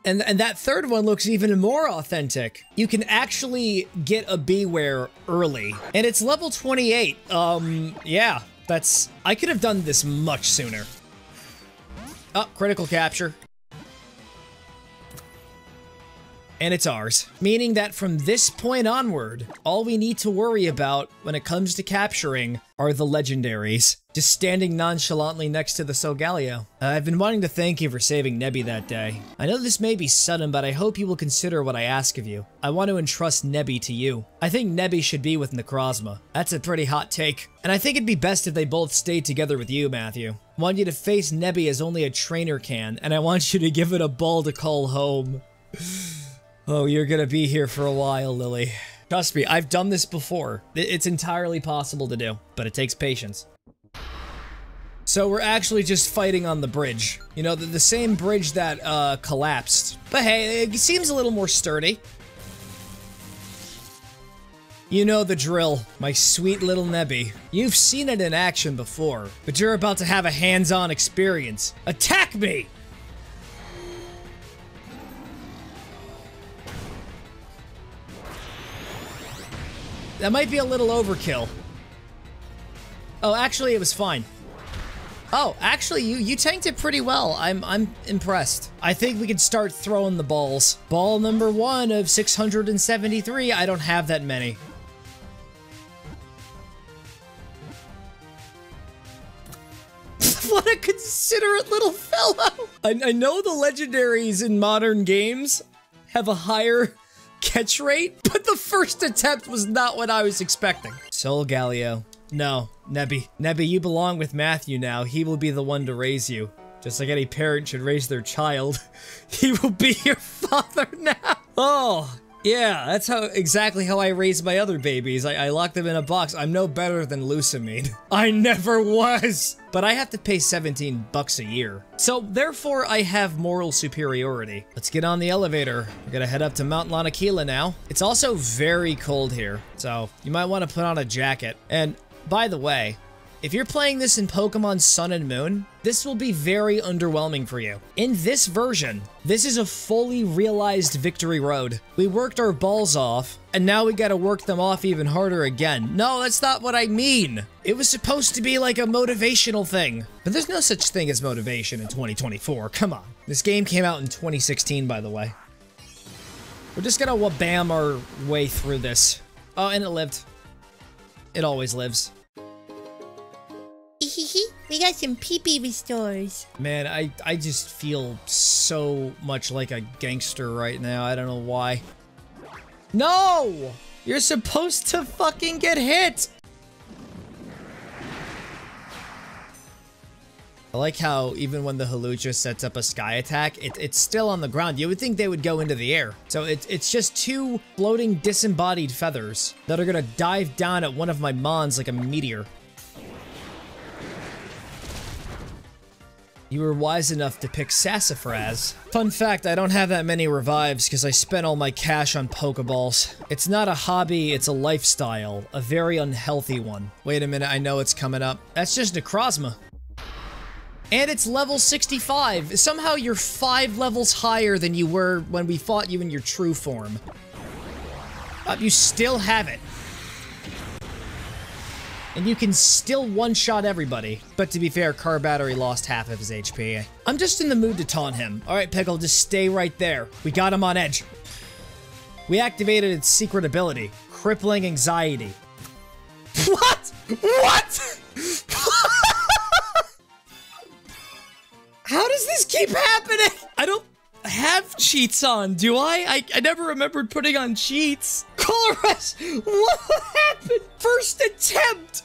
And that third one looks even more authentic. You can actually get a Beware early. And it's level 28. Yeah, that's... I could have done this much sooner. Oh, critical capture. And it's ours. Meaning that from this point onward, all we need to worry about when it comes to capturing are the legendaries. Just standing nonchalantly next to the Solgaleo. I've been wanting to thank you for saving Nebby that day. I know this may be sudden, but I hope you will consider what I ask of you. I want to entrust Nebby to you. I think Nebby should be with Necrozma. That's a pretty hot take. And I think it'd be best if they both stayed together with you, Matthew. I want you to face Nebby as only a trainer can, and I want you to give it a ball to call home. Oh, you're gonna be here for a while, Lily. Trust me, I've done this before. It's entirely possible to do, but it takes patience. So we're actually just fighting on the bridge. You know, the same bridge that, collapsed. But hey, it seems a little more sturdy. You know the drill, my sweet little Nebby. You've seen it in action before, but you're about to have a hands-on experience. Attack me! That might be a little overkill. Oh, actually, it was fine. Oh, actually, you tanked it pretty well. I'm impressed. I think we can start throwing the balls. Ball number 1 of 673. I don't have that many. What a considerate little fellow. I know the legendaries in modern games have a higher catch rate, but the first attempt was not what I was expecting. Solgaleo. No, Nebby. Nebby, you belong with Matthew now. He will be the one to raise you. Just like any parent should raise their child. He will be your father now. Oh, Yeah, that's exactly how I raise my other babies. I lock them in a box. I'm no better than Lucamine. I never was. But I have to pay 17 bucks a year. So therefore I have moral superiority. Let's get on the elevator. We're gonna head up to Mount Lanakila now. It's also very cold here, so you might want to put on a jacket. And by the way, if you're playing this in Pokemon Sun and Moon, this will be very underwhelming for you. In this version, this is a fully realized victory road. We worked our balls off, and now we gotta work them off even harder again. No, that's not what I mean. It was supposed to be like a motivational thing. But there's no such thing as motivation in 2024, come on. This game came out in 2016, by the way. We're just gonna wabam our way through this. Oh, and it lived. It always lives. We got some pee-pee restores. Man, I just feel so much like a gangster right now. I don't know why. No! You're supposed to fucking get hit! I like how even when the Halucha sets up a sky attack, it's still on the ground. You would think they would go into the air. So it's just two floating disembodied feathers that are gonna dive down at one of my mons like a meteor. You were wise enough to pick Sassafras. Fun fact, I don't have that many revives because I spent all my cash on Pokeballs. It's not a hobby, it's a lifestyle. A very unhealthy one. Wait a minute, I know it's coming up. That's just Necrozma. And it's level 65. Somehow you're 5 levels higher than you were when we fought you in your true form. You still have it. And you can still one-shot everybody. But to be fair, Car Battery lost half of his HP. I'm just in the mood to taunt him. Alright, Pickle, just stay right there. We got him on edge. We activated its secret ability, Crippling Anxiety. What? What? How does this keep happening? I don't have cheats on, do I? I never remembered putting on cheats. Colress, what happened? First attempt,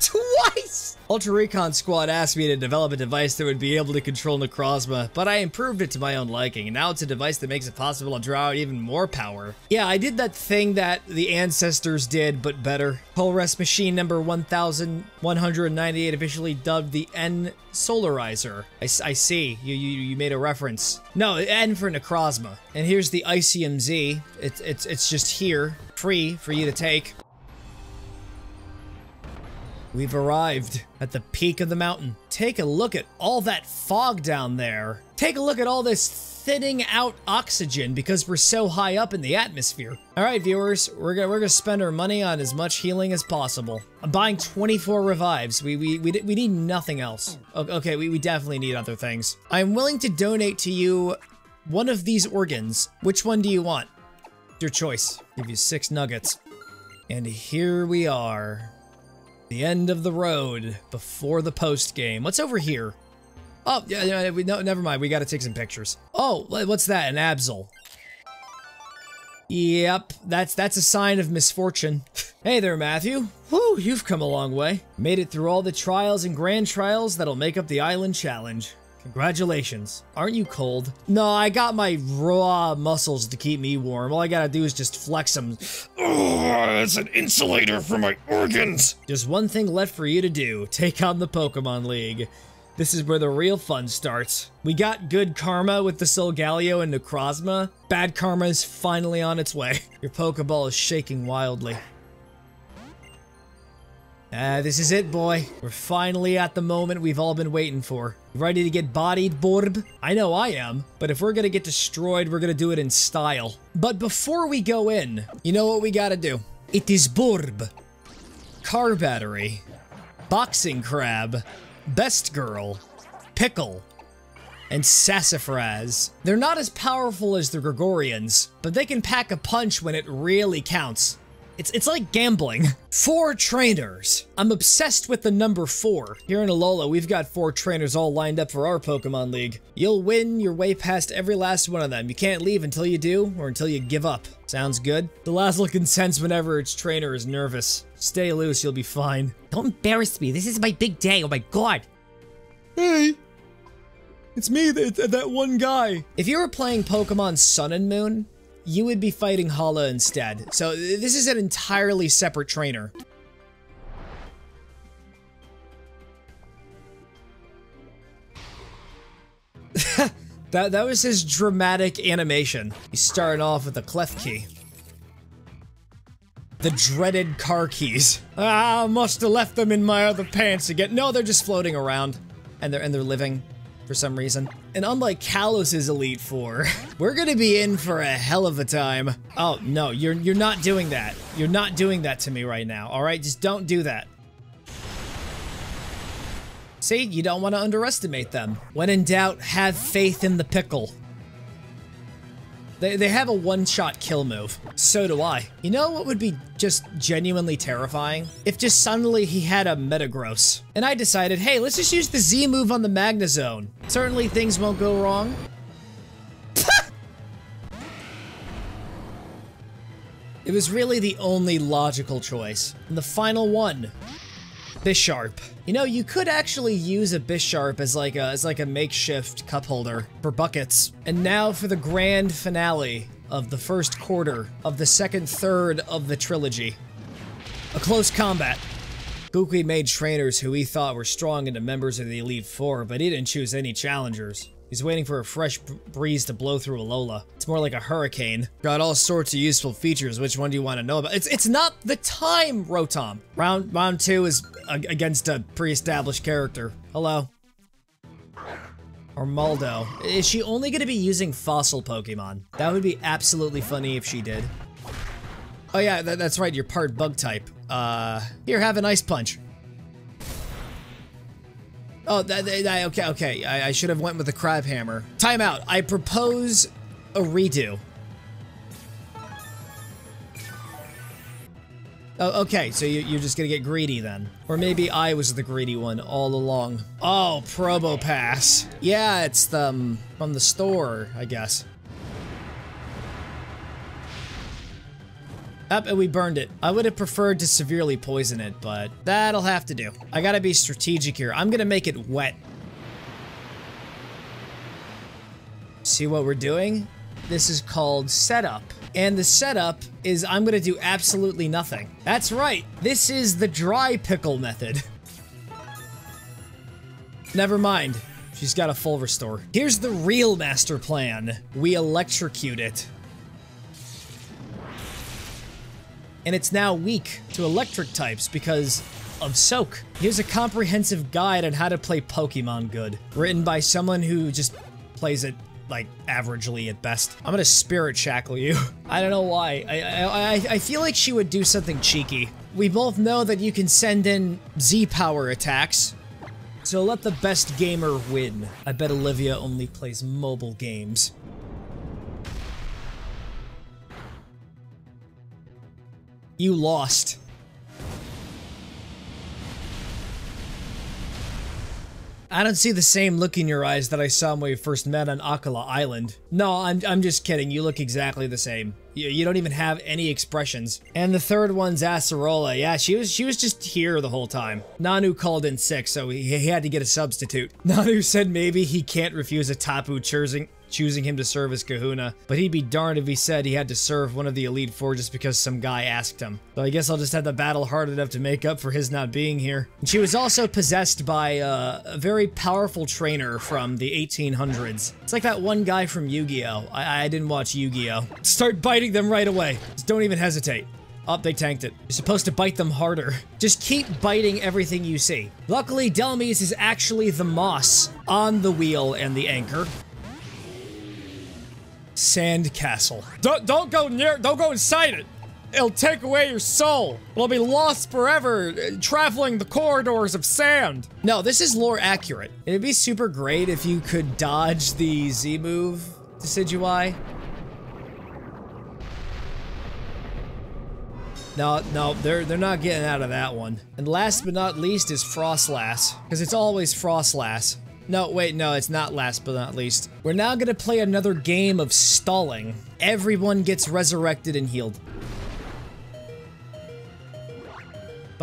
twice. Ultra Recon Squad asked me to develop a device that would be able to control Necrozma, but I improved it to my own liking, and now it's a device that makes it possible to draw out even more power. Yeah, I did that thing that the ancestors did, but better. Colress machine number 1198, officially dubbed the N Solarizer. I see, you made a reference. No, N for Necrozma. And here's the Icium Z. It's just here, free for you to take. We've arrived at the peak of the mountain. Take a look at all that fog down there. Take a look at all this thinning out oxygen because we're so high up in the atmosphere. All right, viewers, we're gonna spend our money on as much healing as possible. I'm buying 24 revives. We need nothing else. Okay, we definitely need other things. I'm willing to donate to you one of these organs. Which one do you want? Your choice. Give you 6 nuggets. And here we are. The end of the road before the post game. What's over here? Oh, yeah, no, never mind. We gotta take some pictures. Oh, what's that? An Absol. Yep, that's a sign of misfortune. Hey there, Matthew. Whew, you've come a long way. Made it through all the trials and grand trials that'll make up the island challenge. Congratulations. Aren't you cold? No, I got my raw muscles to keep me warm. All I gotta do is just flex them. Oh, it's an insulator for my organs. Just one thing left for you to do. Take on the Pokemon League. This is where the real fun starts. We got good karma with the Solgaleo and Necrozma. Bad karma is finally on its way. Your Pokeball is shaking wildly. This is it, boy. We're finally at the moment we've all been waiting for. Ready to get bodied, Borb? I know I am, but if we're gonna get destroyed, we're gonna do it in style. But before we go in, you know what we gotta do? It is Borb, Car Battery, Boxing Crab, Best Girl, Pickle, and Sassafras. They're not as powerful as the Gregorians, but they can pack a punch when it really counts. It's like gambling. 4 trainers. I'm obsessed with the number 4. Here in Alola, we've got 4 trainers all lined up for our Pokemon League. You'll win your way past every last one of them. You can't leave until you do, or until you give up. Sounds good? The Lazzle consents whenever its trainer is nervous. Stay loose, you'll be fine. Don't embarrass me. This is my big day. Oh my god. Hey! It's me, that one guy. If you were playing Pokemon Sun and Moon, you would be fighting Hala instead. So this is an entirely separate trainer. That was his dramatic animation. He's starting off with a clef key. The dreaded car keys. Ah, must have left them in my other pants again. No, they're just floating around, and they're living for some reason. And unlike Kalos's Elite Four, we're gonna be in for a hell of a time. Oh no, you're not doing that. You're not doing that to me right now. All right, just don't do that. See, you don't want to underestimate them. When in doubt, have faith in the pickle. They have a one-shot kill move. So do I. You know what would be just genuinely terrifying? If just suddenly he had a Metagross. And I decided, hey, let's just use the Z move on the Magnezone. Certainly things won't go wrong. It was really the only logical choice. And the final one. Bisharp. You know, you could actually use a Bisharp as like a makeshift cup holder for buckets. And now for the grand finale of the first quarter of the second third of the trilogy. A close combat. Goku made trainers who he thought were strong into members of the Elite Four, but he didn't choose any challengers. He's waiting for a fresh breeze to blow through Alola. It's more like a hurricane. Got all sorts of useful features. Which one do you want to know about? It's not the time, Rotom. Round 2 is against a pre-established character. Hello. Armaldo. Is she only going to be using fossil Pokemon? That would be absolutely funny if she did. Oh yeah, that's right, you're part bug type. Here, have an Ice Punch. Oh, okay. I should have went with the Crab Hammer. Time out. I propose a redo. Oh, okay, so you're just gonna get greedy then. Or maybe I was the greedy one all along. Oh, Probopass. Yeah, it's from the store, I guess. Up, and we burned it. I would have preferred to severely poison it, but that'll have to do. I gotta be strategic here. I'm gonna make it wet. See what we're doing? This is called setup. And the setup is I'm gonna do absolutely nothing. That's right. This is the dry pickle method. Never mind. She's got a full restore. Here's the real master plan. We electrocute it. And it's now weak to electric types because of Soak. Here's a comprehensive guide on how to play Pokemon good, written by someone who just plays it, like, averagely at best. I'm gonna Spirit Shackle you. I don't know why. I feel like she would do something cheeky. We both know that you can send in Z-Power attacks, so let the best gamer win. I bet Olivia only plays mobile games. You lost. I don't see the same look in your eyes that I saw when we first met on Akala Island. No, I'm just kidding. You look exactly the same. You don't even have any expressions. And the third one's Acerola. Yeah, she was just here the whole time. Nanu called in sick, so he had to get a substitute. Nanu said maybe he can't refuse a Tapu choosing him to serve as Kahuna, but he'd be darned if he said he had to serve one of the Elite Four just because some guy asked him. So I guess I'll just have to battle hard enough to make up for his not being here. And she was also possessed by a very powerful trainer from the 1800s. It's like that one guy from Yu-Gi-Oh! I didn't watch Yu-Gi-Oh! Start biting them right away. Just don't even hesitate. Oh, they tanked it. You're supposed to bite them harder. Just keep biting everything you see. Luckily, Delmise is actually the moss on the wheel and the anchor. Sandcastle. Don't go near, don't go inside it. It'll take away your soul. It'll be lost forever, traveling the corridors of sand. No, this is lore accurate. It'd be super great if you could dodge the Z move, Decidueye. No, they're not getting out of that one. And last but not least is Frostlass, because it's always Frostlass. No, wait, no, it's not last but not least. We're now gonna play another game of stalling. Everyone gets resurrected and healed.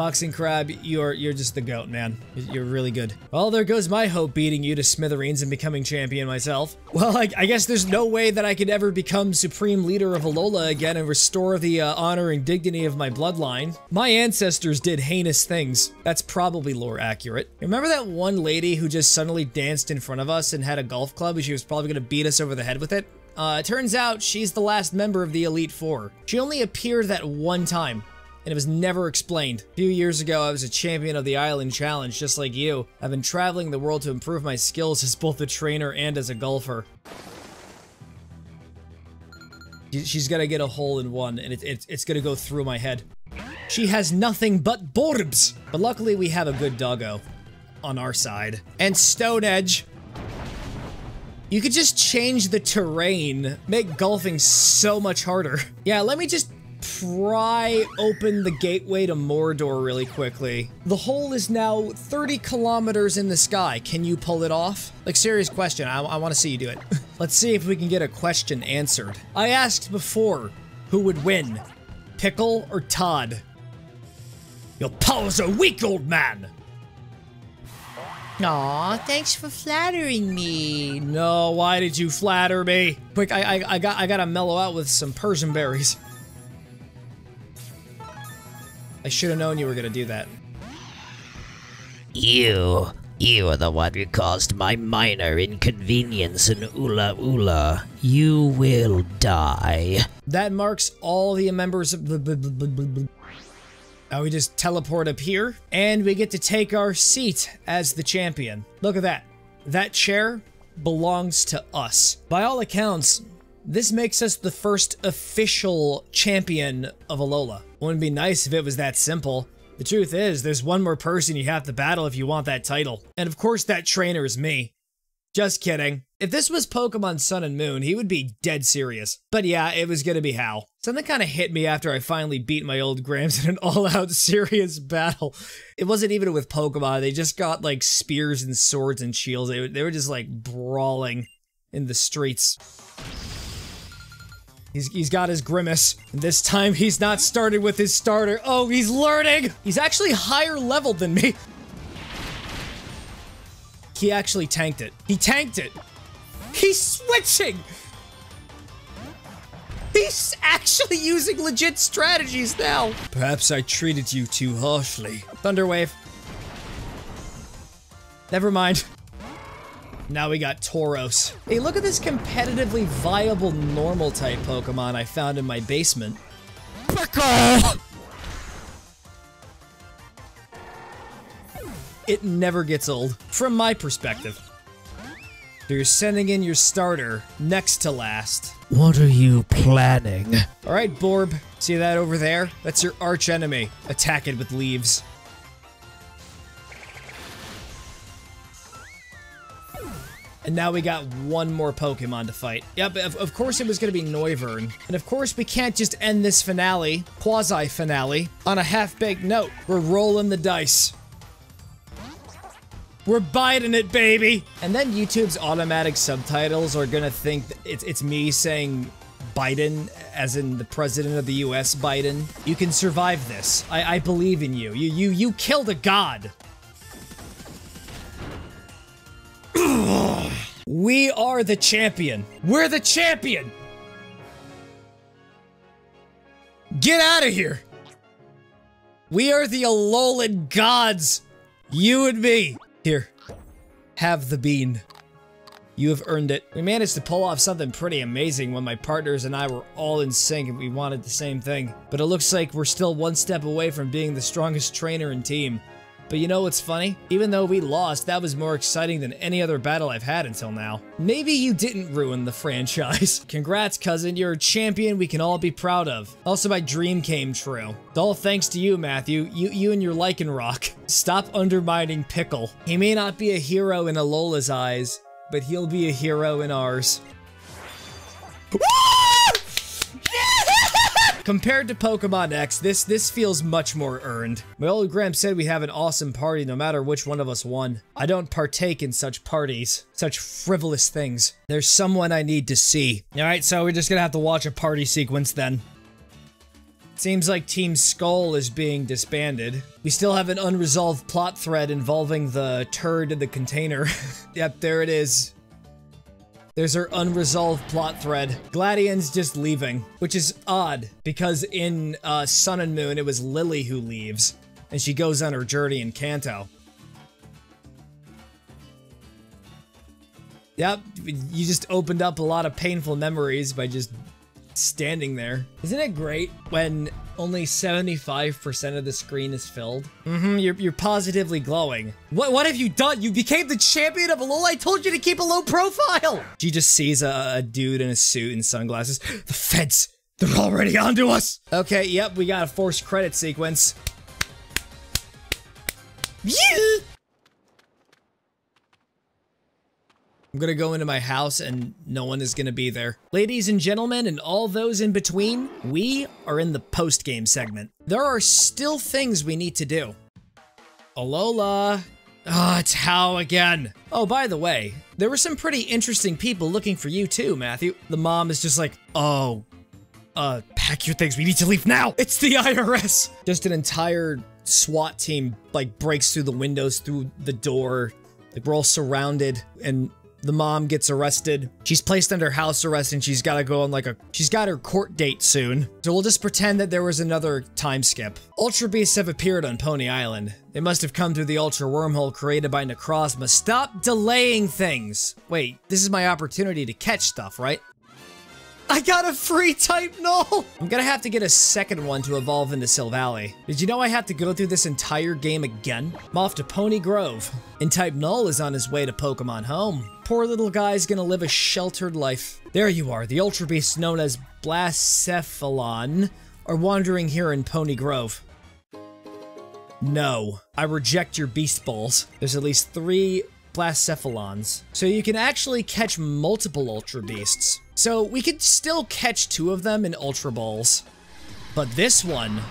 Boxing Crab, you're just the GOAT, man. You're really good. Well, there goes my hope beating you to smithereens and becoming champion myself. Well, I guess there's no way that I could ever become supreme leader of Alola again and restore the honor and dignity of my bloodline. My ancestors did heinous things. That's probably lore accurate. Remember that one lady who just suddenly danced in front of us and had a golf club and she was probably gonna beat us over the head with it? It turns out she's the last member of the Elite Four. She only appeared that one time, and it was never explained. A few years ago, I was a champion of the Island Challenge, just like you. I've been traveling the world to improve my skills as both a trainer and as a golfer. She's gonna get a hole in one, and it's gonna go through my head. She has nothing but borbs! But luckily, we have a good doggo on our side. And Stone Edge. You could just change the terrain, make golfing so much harder. Yeah, let me just pry open the gateway to Mordor really quickly. The hole is now 30 kilometers in the sky. Can you pull it off? Like, serious question. I want to see you do it. Let's see if we can get a question answered. I asked before, who would win? Pickle or Todd? Your powers are weak, old man! Aw, thanks for flattering me. No, why did you flatter me? Quick, I gotta mellow out with some Persian berries. I should have known you were gonna do that. You are the one who caused my minor inconvenience in Ula Ula. You will die. That marks all the members of Now we just teleport up here, and we get to take our seat as the champion. Look at that. That chair belongs to us. By all accounts, this makes us the first official champion of Alola. Wouldn't it be nice if it was that simple? The truth is, there's one more person you have to battle if you want that title. And of course that trainer is me. Just kidding. If this was Pokemon Sun and Moon, he would be dead serious. But yeah, it was gonna be Hal. Something kind of hit me after I finally beat my old Grams in an all-out serious battle. It wasn't even with Pokemon, they just got like spears and swords and shields. They were just like brawling in the streets. He's got his Grimace. And this time he's not started with his starter. Oh, he's learning! He's actually higher leveled than me. He actually tanked it. He tanked it! He's switching! He's actually using legit strategies now! Perhaps I treated you too harshly. Thunder Wave. Never mind. Now we got Tauros. Hey, look at this competitively viable normal type Pokemon I found in my basement. It never gets old, from my perspective. So you're sending in your starter next to last. What are you planning? Alright, Borb. See that over there? That's your arch enemy. Attack it with leaves. And now we got one more Pokemon to fight. Yep, of course it was gonna be Noivern. And of course we can't just end this finale, quasi-finale, on a half-baked note. We're rolling the dice. We're biting it, baby! And then YouTube's automatic subtitles are gonna think it's me saying Biden, as in the president of the US, Biden. You can survive this. I believe in you. You killed a god. We are the champion. We're the champion! Get out of here! We are the Alolan gods! You and me! Here, have the bean. You have earned it. We managed to pull off something pretty amazing when my partners and I were all in sync and we wanted the same thing. But it looks like we're still one step away from being the strongest trainer and team. But you know what's funny? Even though we lost, that was more exciting than any other battle I've had until now. Maybe you didn't ruin the franchise. Congrats, cousin. You're a champion we can all be proud of. Also, my dream came true. It's all thanks to you, Matthew. You and your Lycanroc. Stop undermining Pickle. He may not be a hero in Alola's eyes, but he'll be a hero in ours. Compared to Pokemon X, this feels much more earned. My old Gramp said we have an awesome party no matter which one of us won. I don't partake in such parties, such frivolous things. There's someone I need to see. Alright, so we're just gonna have to watch a party sequence then. Seems like Team Skull is being disbanded. We still have an unresolved plot thread involving the turd in the container. Yep, there it is. There's our unresolved plot thread. Gladian's just leaving, which is odd, because in Sun and Moon, it was Lily who leaves, and she goes on her journey in Kanto. Yep, you just opened up a lot of painful memories by just standing there. Isn't it great when only 75% of the screen is filled? You're positively glowing. What have you done? You became the champion of Alola? I told you to keep a low profile! She just sees a dude in a suit and sunglasses. The feds, they're already onto us! Okay, yep, we got a forced credit sequence. Yeah! I'm gonna go into my house and no one is gonna be there. Ladies and gentlemen, and all those in between, we are in the post-game segment. There are still things we need to do. Alola. Ah, it's How again. Oh, by the way, there were some pretty interesting people looking for you too, Matthew. The mom is just like, oh, pack your things, we need to leave now. It's the IRS. Just an entire SWAT team, like, breaks through the windows, through the door. Like, we're all surrounded, and the mom gets arrested. She's placed under house arrest and she's gotta go on she's got her court date soon. So we'll just pretend that there was another time skip. Ultra Beasts have appeared on Pony Island. They must have come through the Ultra Wormhole created by Necrozma. Stop delaying things. Wait, this is my opportunity to catch stuff, right? I got a free type null! I'm gonna have to get a second one to evolve into Silvally. Did you know I have to go through this entire game again? I'm off to Pony Grove, and type null is on his way to Pokemon Home. Poor little guy's gonna live a sheltered life. There you are, the Ultra Beasts known as Blacephalon are wandering here in Pony Grove. No, I reject your beast balls. There's at least 3 Blacephalons. So you can actually catch multiple Ultra Beasts. So we could still catch 2 of them in Ultra Balls. But this one...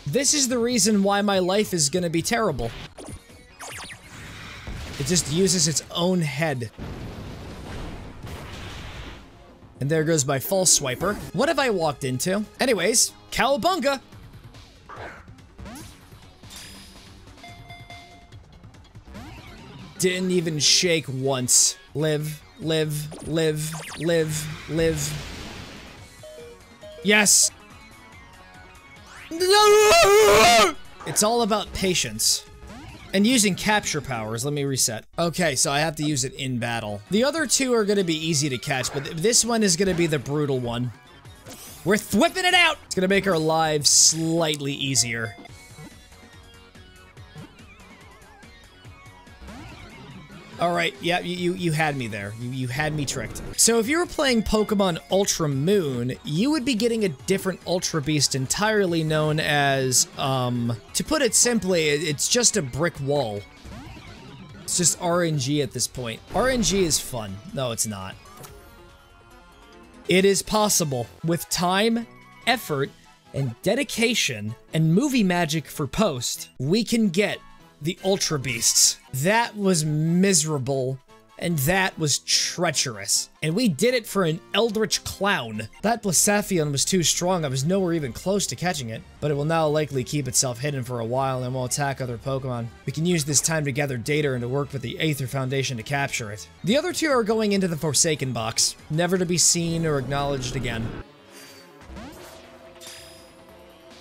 this is the reason why my life is gonna be terrible. It just uses its own head. And there goes my false swiper. What have I walked into? Anyways, Cowabunga! Didn't even shake once. Live, live, live, live, live. Yes! It's all about patience. And using capture powers. Let me reset. Okay, so I have to use it in battle. The other 2 are gonna be easy to catch, but this one is gonna be the brutal one. We're whipping it out! It's gonna make our lives slightly easier. Alright, yeah, you had me there. You had me tricked. So if you were playing Pokemon Ultra Moon, you would be getting a different Ultra Beast entirely known as, to put it simply, it's just a brick wall. It's just RNG at this point. RNG is fun. No, it's not. It is possible. With time, effort, and dedication, and movie magic for post, we can get the Ultra Beasts. That was miserable, and that was treacherous. And we did it for an Eldritch Clown. That Blacephalon was too strong, I was nowhere even close to catching it, but it will now likely keep itself hidden for a while and will attack other Pokemon. We can use this time to gather data and to work with the Aether Foundation to capture it. The other 2 are going into the Forsaken box, never to be seen or acknowledged again.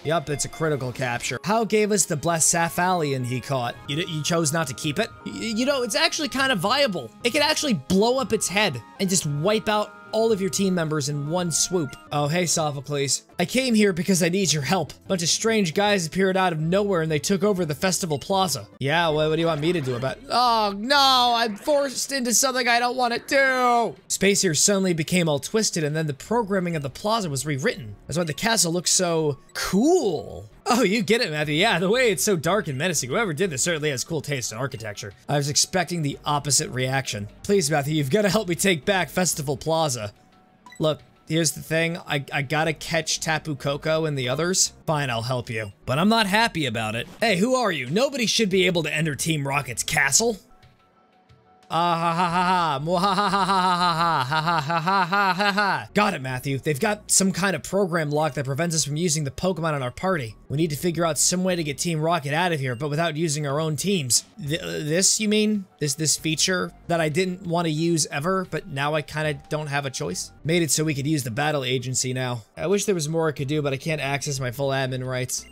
Yup, it's a critical capture. How gave us the Blacephalon he caught? You chose not to keep it? You know, it's actually kind of viable. It could actually blow up its head and just wipe out all of your team members in one swoop. Oh, hey, Sophocles. I came here because I need your help. A bunch of strange guys appeared out of nowhere and they took over the festival plaza. Yeah, what do you want me to do about it? Oh, no, I'm forced into something I don't want to do. Space here suddenly became all twisted and then the programming of the plaza was rewritten. That's why the castle looks so cool. Oh, you get it, Matthew. Yeah, the way it's so dark and menacing. Whoever did this certainly has cool taste in architecture. I was expecting the opposite reaction. Please, Matthew, you've got to help me take back Festival Plaza. Look, here's the thing. I gotta catch Tapu Koko and the others. Fine, I'll help you. But I'm not happy about it. Hey, who are you? Nobody should be able to enter Team Rocket's castle. Ah ha ha ha ha. Mo ha ha ha ha ha ha ha ha ha ha ha ha. Got it, Matthew. They've got some kind of program lock that prevents us from using the Pokemon in our party. We need to figure out some way to get Team Rocket out of here, but without using our own teams. This, you mean? This feature that I didn't want to use ever, but now I kind of don't have a choice? Made it so we could use the battle agency now. I wish there was more I could do, but I can't access my full admin rights.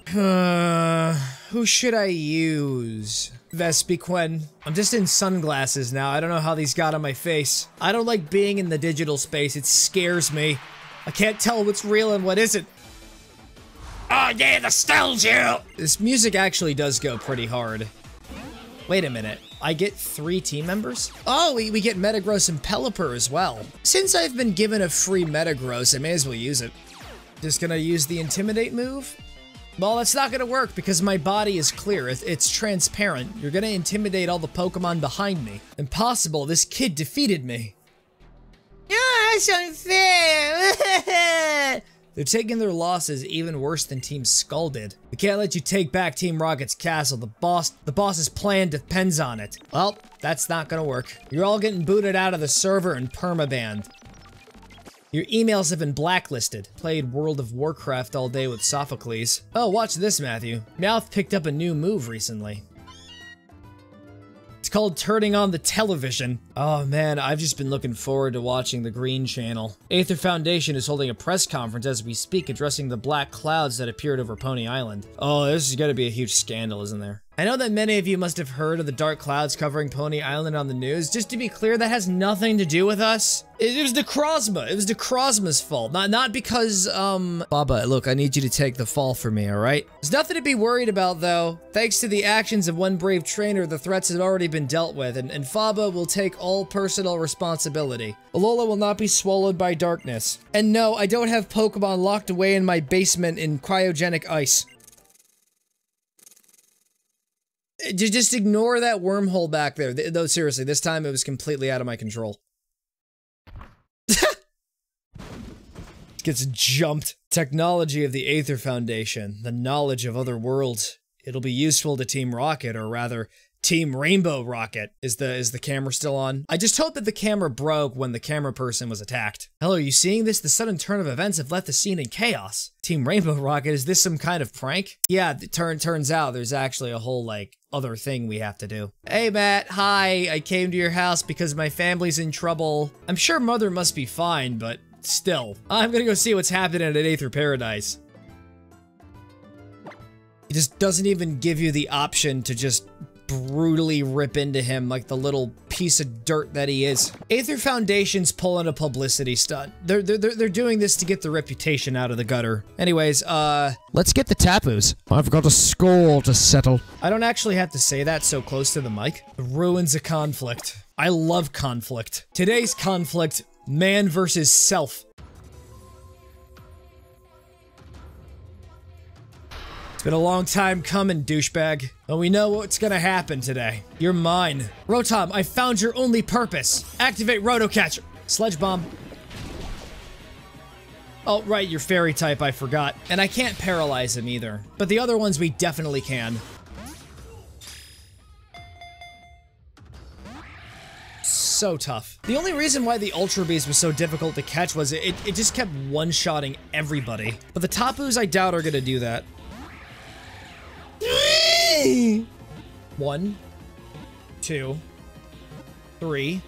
Who should I use? Vespiquen. I'm just in sunglasses now. I don't know how these got on my face. I don't like being in the digital space. It scares me. I can't tell what's real and what isn't. Oh yeah, nostalgia! This music actually does go pretty hard. Wait a minute. I get 3 team members? Oh, we get Metagross and Pelipper as well. Since I've been given a free Metagross, I may as well use it. Just gonna use the Intimidate move? Well, that's not gonna work because my body is clear. It's transparent. You're gonna intimidate all the Pokemon behind me. Impossible, this kid defeated me. Oh, that's unfair. They're taking their losses even worse than Team Skull did. We can't let you take back Team Rocket's castle. The boss's plan depends on it. Well, that's not gonna work. You're all getting booted out of the server and permabanned. Your emails have been blacklisted. Played World of Warcraft all day with Sophocles. Oh, watch this, Matthew. Meowth picked up a new move recently. It's called turning on the television. Oh man, I've just been looking forward to watching the Green Channel. Aether Foundation is holding a press conference as we speak, addressing the black clouds that appeared over Pony Island. Oh, this is gonna be a huge scandal, isn't there? I know that many of you must have heard of the dark clouds covering Pony Island on the news. Just to be clear, that has nothing to do with us. It was Necrozma. It was Necrozma's fault. Not because, Baba, look, I need you to take the fall for me, alright? There's nothing to be worried about, though. Thanks to the actions of one brave trainer, the threats have already been dealt with, and Faba will take all personal responsibility. Alola will not be swallowed by darkness. And no, I don't have Pokemon locked away in my basement in cryogenic ice. Just ignore that wormhole back there. Though, seriously, this time it was completely out of my control. Gets jumped. Technology of the Aether Foundation. The knowledge of other worlds. It'll be useful to Team Rocket, or rather, Team Rainbow Rocket. Is the camera still on? I just hope that the camera broke when the camera person was attacked. Hello, are you seeing this? The sudden turn of events have left the scene in chaos. Team Rainbow Rocket, is this some kind of prank? Yeah, it turns out there's actually a whole, like, other thing we have to do. Hey, Matt. Hi. I came to your house because my family's in trouble. I'm sure Mother must be fine, but still. I'm gonna go see what's happening at Aether Paradise. He just doesn't even give you the option to just brutally rip into him like the little piece of dirt that he is. Aether Foundation's pulling a publicity stunt. They're doing this to get the reputation out of the gutter. Anyways, let's get the Tapus. I've got a score to settle. I don't actually have to say that so close to the mic. The ruins of conflict. I love conflict. Today's conflict, man versus self. It's been a long time coming, douchebag. But we know what's gonna happen today. You're mine. Rotom, I found your only purpose. Activate Rotocatcher. Sledge Bomb. Oh, right, you're fairy type, I forgot. And I can't paralyze him either. But the other ones we definitely can. So tough. The only reason why the Ultra Beast was so difficult to catch was it just kept one-shotting everybody. But the Tapus I doubt are gonna do that. 1, 2, 3.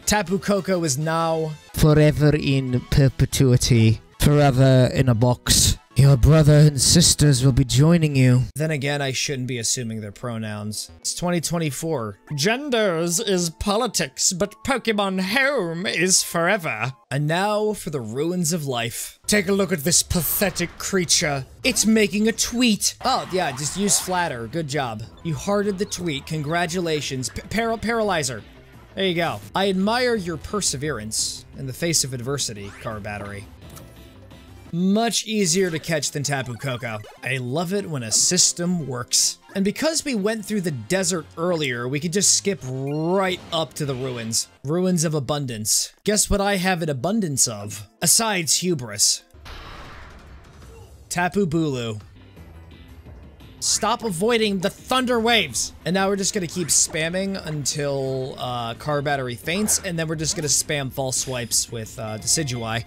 Tapu Koko is now forever in perpetuity, forever in a box. Your brother and sisters will be joining you. Then again, I shouldn't be assuming their pronouns. It's 2024. Genders is politics, but Pokemon Home is forever. And now for the ruins of life. Take a look at this pathetic creature. It's making a tweet. Oh, yeah, just use flatter. Good job. You hearted the tweet. Congratulations. Paralyzer. There you go. I admire your perseverance in the face of adversity, Car Battery. Much easier to catch than Tapu Koko. I love it when a system works. And because we went through the desert earlier, we could just skip right up to the ruins. Ruins of abundance. Guess what I have an abundance of? Asides hubris. Tapu Bulu. Stop avoiding the thunder waves. And now we're just gonna keep spamming until car battery faints, and then we're just gonna spam false swipes with Decidueye.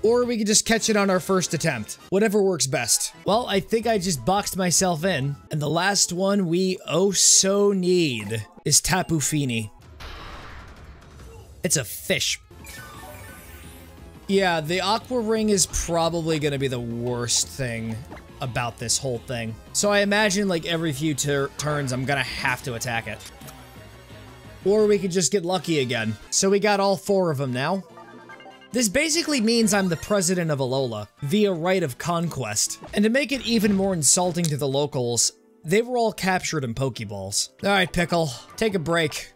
Or we could just catch it on our first attempt. Whatever works best. Well, I think I just boxed myself in. And the last one we oh so need is Tapu Fini. It's a fish. Yeah, the Aqua Ring is probably gonna be the worst thing about this whole thing. So I imagine like every few turns I'm gonna have to attack it. Or we could just get lucky again. So we got all 4 of them now. This basically means I'm the president of Alola, via right of conquest. And to make it even more insulting to the locals, they were all captured in Pokeballs. Alright, Pickle, take a break.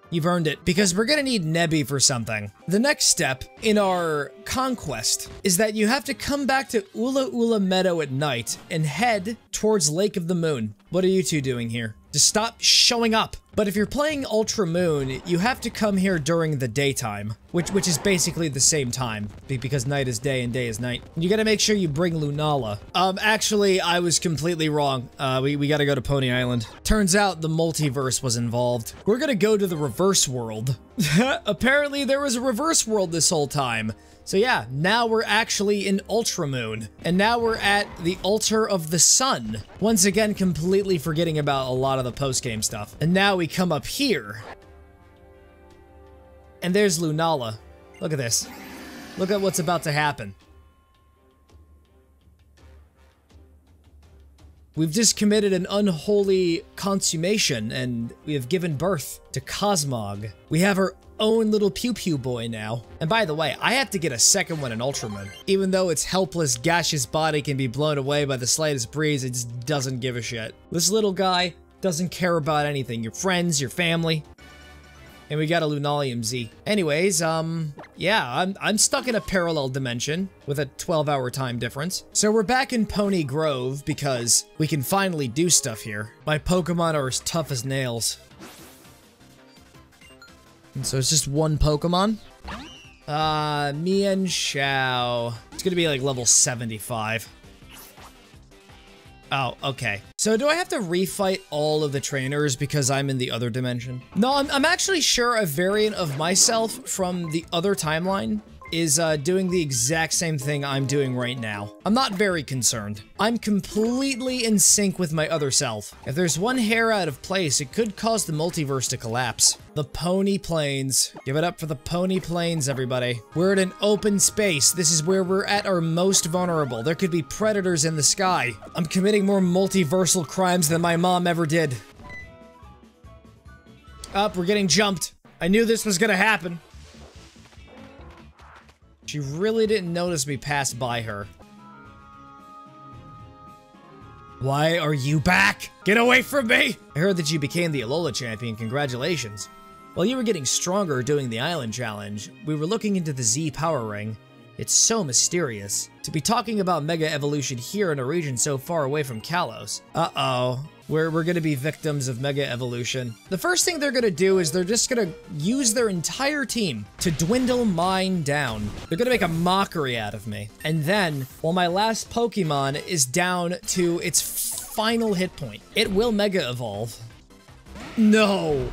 You've earned it, because we're gonna need Nebby for something. The next step in our conquest is that you have to come back to Ula Ula Meadow at night and head towards Lake of the Moon. What are you two doing here? Just stop showing up. But if you're playing Ultra Moon, you have to come here during the daytime, which is basically the same time, because night is day and day is night. You gotta make sure you bring Lunala. Actually, I was completely wrong. We gotta go to Pony Island. Turns out the multiverse was involved. We're gonna go to the reverse world. Apparently there was a reverse world this whole time. So yeah, now we're actually in Ultra Moon, and now we're at the altar of the sun. Once again, completely forgetting about a lot of the post-game stuff. And now we come up here. And there's Lunala. Look at this. Look at what's about to happen. We've just committed an unholy consummation, and we have given birth to Cosmog. We have our own little Pew Pew boy now. And by the way, I have to get a second one in Ultraman. Even though its helpless, gaseous body can be blown away by the slightest breeze, it just doesn't give a shit. This little guy doesn't care about anything. Your friends, your family. And we got a Lunalium Z. Anyways, yeah, I'm stuck in a parallel dimension with a 12-hour time difference. So we're back in Pony Grove because we can finally do stuff here. My Pokemon are as tough as nails. And so it's just one Pokemon. Mian Xiao. It's gonna be like level 75. Oh, okay. So do I have to refight all of the trainers because I'm in the other dimension? No, I'm actually sure a variant of myself from the other timeline is doing the exact same thing I'm doing right now. I'm not very concerned. I'm completely in sync with my other self. If there's one hair out of place, it could cause the multiverse to collapse. The Pony Plains. Give it up for the Pony Plains, everybody. We're in an open space. This is where we're at our most vulnerable. There could be predators in the sky. I'm committing more multiversal crimes than my mom ever did. Up, we're getting jumped. I knew this was gonna happen. She really didn't notice me pass by her. Why are you back? Get away from me! I heard that you became the Alola champion. Congratulations. While you were getting stronger doing the island challenge, we were looking into the Z power ring. It's so mysterious. To be talking about Mega Evolution here in a region so far away from Kalos. Uh-oh. We're gonna be victims of Mega Evolution. The first thing they're gonna do is they're just gonna use their entire team to dwindle mine down. They're gonna make a mockery out of me. And then, while my last Pokemon is down to its final hit point, it will Mega Evolve. No!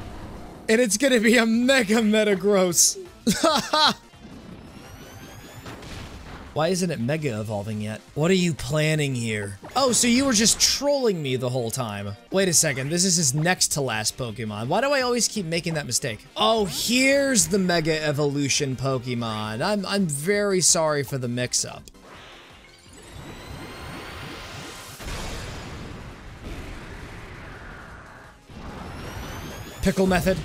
And it's gonna be a Mega Metagross. Haha! Why isn't it Mega Evolving yet? What are you planning here? Oh, so you were just trolling me the whole time. Wait a second, this is his next to last Pokemon. Why do I always keep making that mistake? Oh, here's the Mega Evolution Pokemon. I'm very sorry for the mix-up. Pickle method.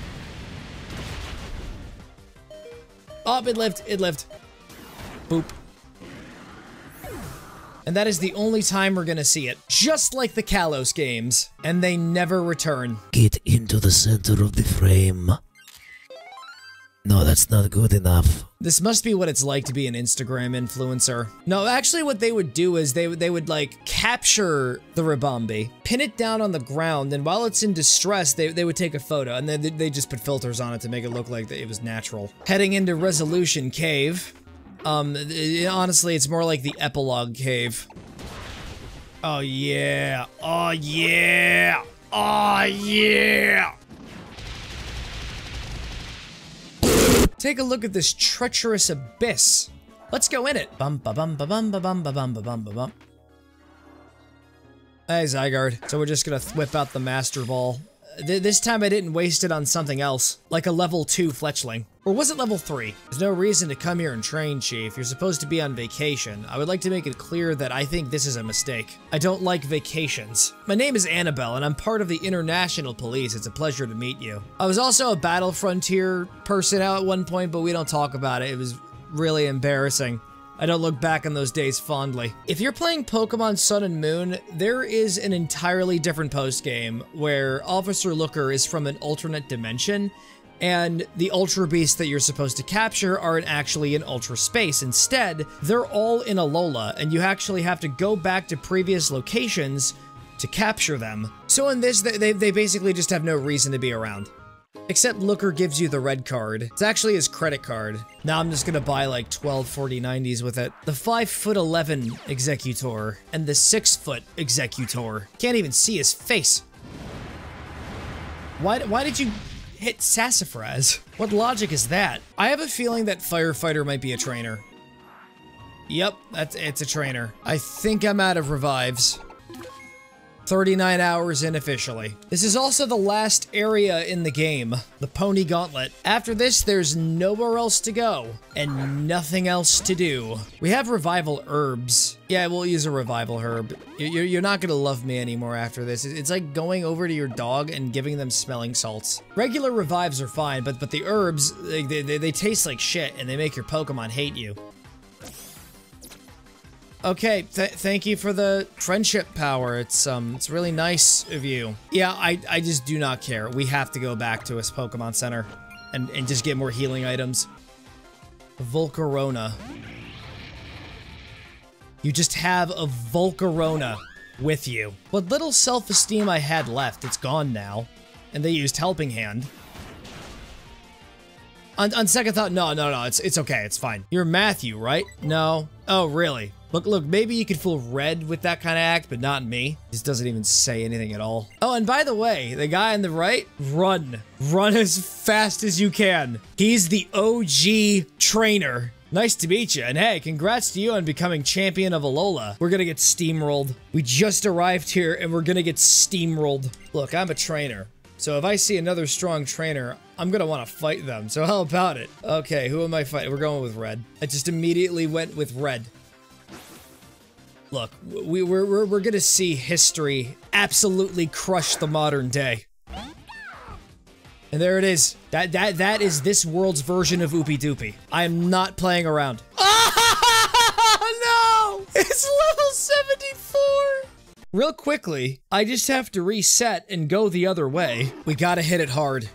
Oh, it lived, it lived. Boop. And that is the only time we're gonna see it. Just like the Kalos games. And they never return. Get into the center of the frame. No, that's not good enough. This must be what it's like to be an Instagram influencer. No, actually what they would do is they would like capture the Ribombee, pin it down on the ground, and while it's in distress, they would take a photo, and then they just put filters on it to make it look like it was natural. Heading into Resolution Cave. Honestly, it's more like the Epilogue Cave. Oh yeah. Oh yeah. Oh yeah. Take a look at this treacherous abyss. Let's go in it. Bum ba bum ba bum ba bum ba bum ba bum ba bum. Hey, Zygarde. So we're just gonna whip out the Master Ball. This time I didn't waste it on something else, like a level 2 fletchling. Or was it level 3? There's no reason to come here and train, Chief. You're supposed to be on vacation. I would like to make it clear that I think this is a mistake. I don't like vacations. My name is Annabelle, and I'm part of the International Police. It's a pleasure to meet you. I was also a Battle Frontier person out at one point, but we don't talk about it. It was really embarrassing. I don't look back on those days fondly. If you're playing Pokemon Sun and Moon, there is an entirely different post-game where Officer Looker is from an alternate dimension, and the Ultra Beasts that you're supposed to capture aren't actually in Ultra Space. Instead, they're all in Alola, and you actually have to go back to previous locations to capture them. So in this, they basically just have no reason to be around. Except Looker gives you the red card. It's actually his credit card. Now I'm just gonna buy like 12 4090s with it. The 5'11" Executor and the 6' Executor. Can't even see his face. Why did you hit Sassafras? What logic is that? I have a feeling that Firefighter might be a trainer. Yep, it's a trainer. I think I'm out of revives. 39 hours in officially. This is also the last area in the game, the Pony Gauntlet. After this, there's nowhere else to go, and nothing else to do. We have revival herbs. Yeah, we'll use a revival herb. You're not gonna love me anymore after this. It's like going over to your dog and giving them smelling salts. Regular revives are fine, but the herbs, they taste like shit, and they make your Pokemon hate you. Okay, thank you for the friendship power. It's really nice of you. Yeah, I just do not care. We have to go back to his Pokemon Center and just get more healing items. Volcarona. You just have a Volcarona with you. What little self-esteem I had left, it's gone now. And they used Helping Hand. On second thought, no, it's okay, it's fine. You're Matthew, right? No. Oh, really? Look, maybe you could fool Red with that kind of act, but not me. This doesn't even say anything at all. Oh, and by the way, the guy on the right, run. Run as fast as you can. He's the OG trainer. Nice to meet you, and hey, congrats to you on becoming champion of Alola. We're gonna get steamrolled. We just arrived here, and we're gonna get steamrolled. Look, I'm a trainer. So if I see another strong trainer, I'm gonna want to fight them. So how about it? Okay, who am I fighting? We're going with Red. I just immediately went with Red. Look, we're gonna see history absolutely crush the modern day. And there it is. That is this world's version of Oopie Doopie. I am not playing around. Oh no! It's level 74! Real quickly, I just have to reset and go the other way. We gotta hit it hard.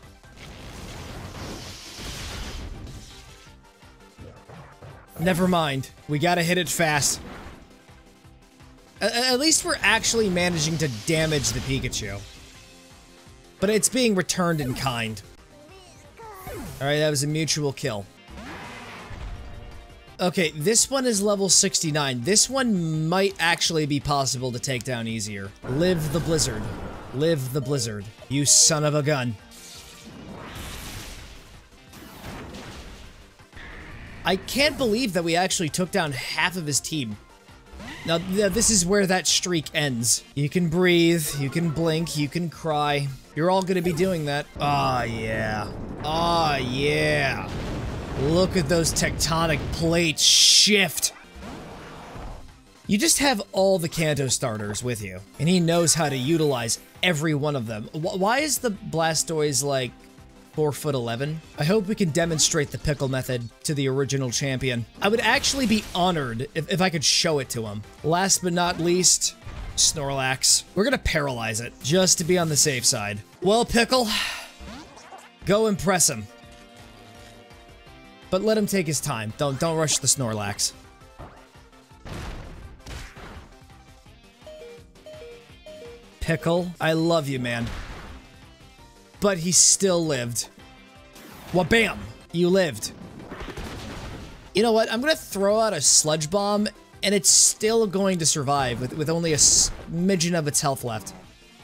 Never mind. We gotta hit it fast. At least we're actually managing to damage the Pikachu. But it's being returned in kind. Alright, that was a mutual kill. Okay, this one is level 69. This one might actually be possible to take down easier. Live the blizzard. Live the blizzard. You son of a gun. I can't believe that we actually took down half of his team. Now, this is where that streak ends. You can breathe, you can blink, you can cry. You're all gonna be doing that. Ah, yeah. Ah, yeah. Look at those tectonic plates shift. You just have all the Kanto starters with you, and he knows how to utilize every one of them. Why is the Blastoise like 4'11"? I hope we can demonstrate the pickle method to the original champion. I would actually be honored if I could show it to him. Last but not least, Snorlax. We're gonna paralyze it, just to be on the safe side. Well, Pickle, go impress him. But let him take his time. Don't rush the Snorlax. Pickle, I love you, man. But he still lived. Wha-bam! You lived. You know what? I'm gonna throw out a Sludge Bomb, and it's still going to survive with only a midget of its health left.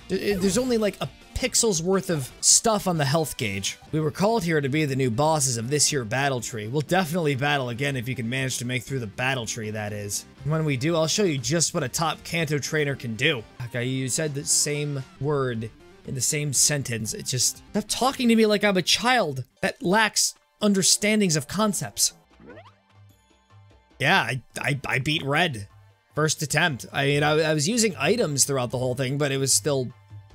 There's only like a pixel's worth of stuff on the health gauge. We were called here to be the new bosses of this here battle tree. We'll definitely battle again if you can manage to make through the battle tree, that is. When we do, I'll show you just what a top Kanto trainer can do. Okay, you said the same word in the same sentence. It's just, stop talking to me like I'm a child that lacks understandings of concepts. Yeah, I beat Red. First attempt. I mean, I was using items throughout the whole thing, but it was still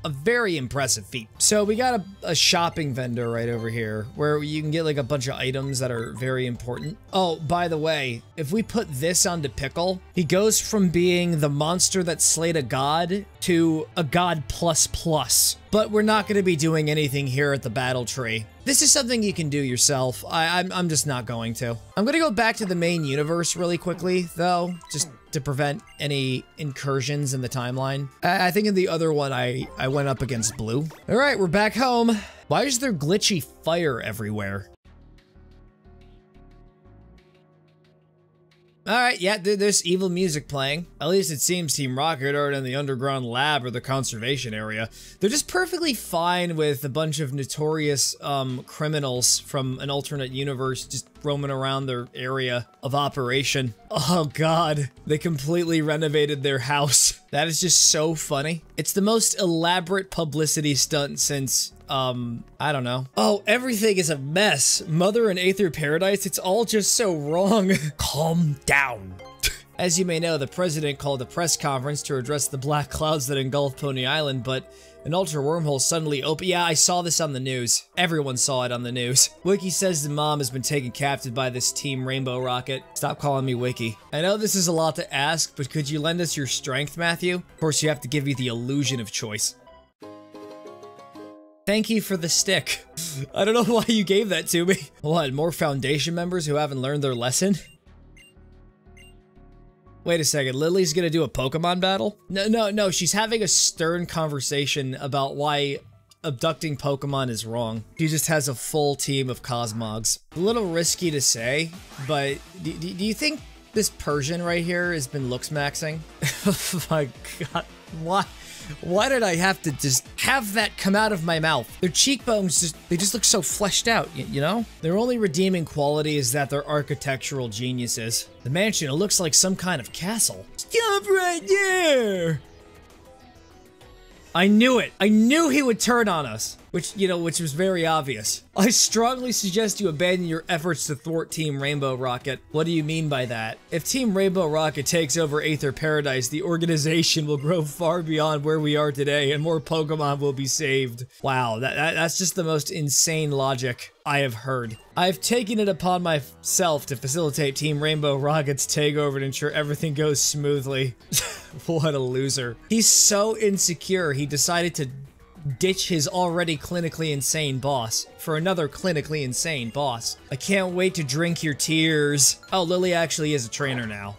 a very impressive feat. So we got a shopping vendor right over here where you can get like a bunch of items that are very important. Oh, by the way, if we put this onto Pickle, he goes from being the monster that slayed a god to a god plus. But we're not going to be doing anything here at the battle tree. This is something you can do yourself. I'm just not going to. I'm going to go back to the main universe really quickly, though, just to prevent any incursions in the timeline. I think in the other one, I went up against Blue. All right, we're back home. Why is there glitchy fire everywhere? Alright, yeah, there's evil music playing. At least it seems Team Rocket aren't in the underground lab or the conservation area. They're just perfectly fine with a bunch of notorious criminals from an alternate universe just roaming around their area of operation. Oh god, they completely renovated their house. That is just so funny. It's the most elaborate publicity stunt since I don't know. Oh, everything is a mess. Mother and Aether Paradise, it's all just so wrong. Calm down. As you may know, the president called a press conference to address the black clouds that engulf Pony Island, but an ultra wormhole suddenly opened. Yeah, I saw this on the news. Everyone saw it on the news. Wiki says the mom has been taken captive by this Team Rainbow Rocket. Stop calling me Wiki. I know this is a lot to ask, but could you lend us your strength, Matthew? Of course, you have to give you the illusion of choice. Thank you for the stick. I don't know why you gave that to me. What, more Foundation members who haven't learned their lesson? Wait a second, Lily's gonna do a Pokemon battle? No, she's having a stern conversation about why abducting Pokemon is wrong. She just has a full team of Cosmogs. A little risky to say, but do you think this Persian right here has been looks maxing? Oh my god, why? Why did I have to just have that come out of my mouth? Their cheekbones they just look so fleshed out, you know? Their only redeeming quality is that they're architectural geniuses. The mansion, it looks like some kind of castle. Stop right there! I knew it! I knew he would turn on us! Which was very obvious. I strongly suggest you abandon your efforts to thwart Team Rainbow Rocket. What do you mean by that? If Team Rainbow Rocket takes over Aether Paradise, the organization will grow far beyond where we are today, and more Pokemon will be saved. Wow, that's just the most insane logic I have heard. I've taken it upon myself to facilitate Team Rainbow Rocket's takeover and ensure everything goes smoothly. What a loser. He's so insecure, he decided to ditch his already clinically insane boss for another clinically insane boss. I can't wait to drink your tears. Oh, Lily actually is a trainer now.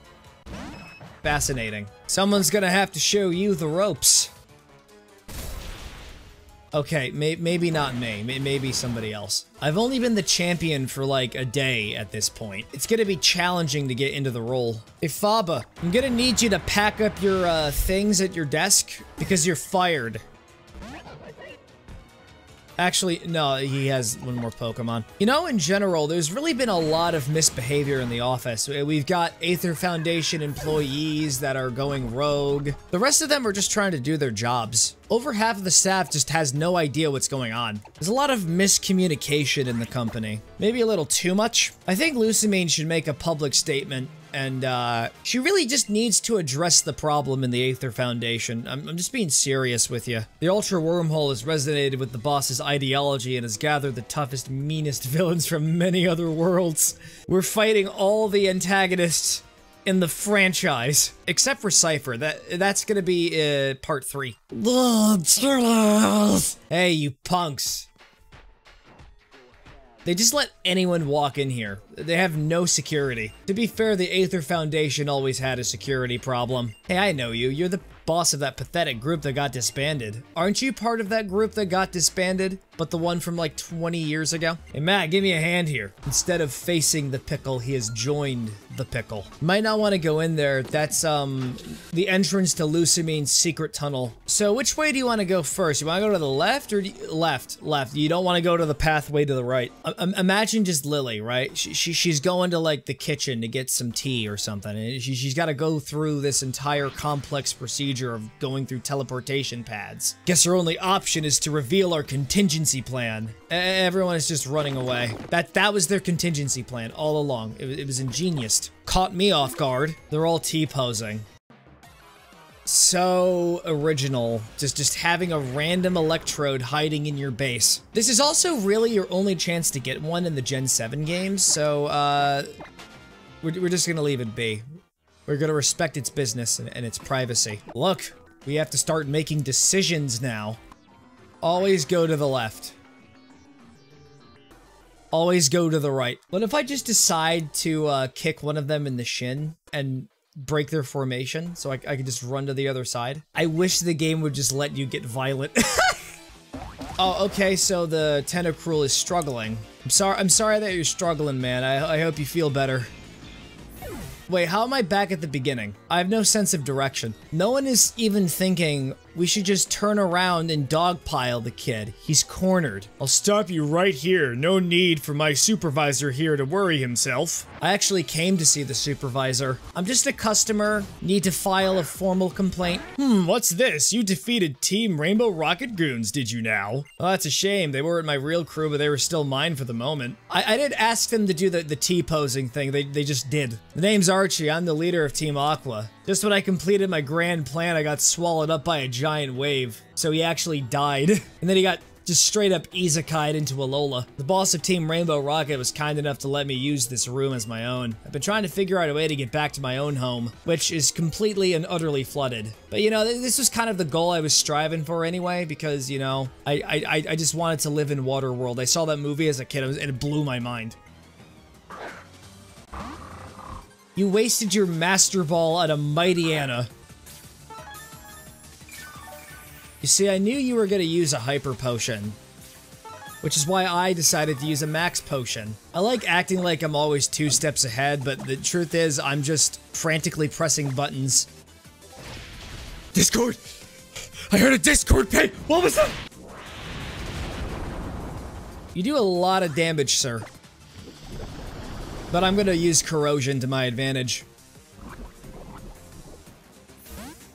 Fascinating. Someone's gonna have to show you the ropes. Okay, maybe not me. Maybe somebody else. I've only been the champion for like a day at this point. It's gonna be challenging to get into the role. Hey, Faba, I'm gonna need you to pack up your things at your desk because you're fired. Actually, no, he has one more Pokemon. You know, in general, there's really been a lot of misbehavior in the office. We've got Aether Foundation employees that are going rogue. The rest of them are just trying to do their jobs. Over half of the staff just has no idea what's going on. There's a lot of miscommunication in the company. Maybe a little too much. I think Lucamine should make a public statement, and she really just needs to address the problem in the Aether Foundation. I'm just being serious with you. The Ultra Wormhole has resonated with the boss's ideology and has gathered the toughest, meanest villains from many other worlds. We're fighting all the antagonists in the franchise, except for Cypher. That's gonna be part 3. Hey, you punks. They just let anyone walk in here. They have no security. To be fair, the Aether Foundation always had a security problem. Hey, I know you. You're the boss of that pathetic group that got disbanded. Aren't you part of that group that got disbanded? but the one from like 20 years ago. Hey, Matt, give me a hand here. Instead of facing the pickle, he has joined the pickle. Might not want to go in there. That's, the entrance to Lucimine's secret tunnel. So which way do you want to go first? You want to go to the left or left? Left. You don't want to go to the pathway to the right. Imagine just Lily, right? She's going to like the kitchen to get some tea or something. And she's got to go through this entire complex procedure of going through teleportation pads. Guess her only option is to reveal our contingency plan. Everyone is just running away. That was their contingency plan all along. It was ingenious. Caught me off guard. They're all T-posing. So original. Just having a random electrode hiding in your base. This is also really your only chance to get one in the Gen 7 games, so we're just gonna leave it be. We're gonna respect its business and its privacy. Look, we have to start making decisions now. Always go to the left. Always go to the right. What if I just decide to kick one of them in the shin and break their formation so I could just run to the other side? I wish the game would just let you get violent. Oh, okay, so the Tentacruel is struggling. I'm sorry that you're struggling, man. I hope you feel better. Wait, how am I back at the beginning? I have no sense of direction. No one is even thinking we should just turn around and dogpile the kid. He's cornered. I'll stop you right here. No need for my supervisor here to worry himself. I actually came to see the supervisor. I'm just a customer. Need to file a formal complaint. What's this? You defeated Team Rainbow Rocket Goons, did you now? Well, that's a shame. They weren't my real crew, but they were still mine for the moment. I did ask them to do the T-posing thing. They just did. The name's Archie. I'm the leader of Team Aqua. Just when I completed my grand plan, I got swallowed up by a giant wave. So he actually died. And then he got just straight up isekai'd into Alola. The boss of Team Rainbow Rocket was kind enough to let me use this room as my own. I've been trying to figure out a way to get back to my own home, which is completely and utterly flooded. But you know, this was kind of the goal I was striving for anyway, because you know, I just wanted to live in Waterworld. I saw that movie as a kid and it blew my mind. You wasted your Master Ball on a Mightyena. You see, I knew you were gonna use a Hyper Potion, which is why I decided to use a Max Potion. I like acting like I'm always 2 steps ahead, but the truth is, I'm just frantically pressing buttons. Discord! I heard a Discord ping! What was that? You do a lot of damage, sir. But I'm gonna use Corrosion to my advantage.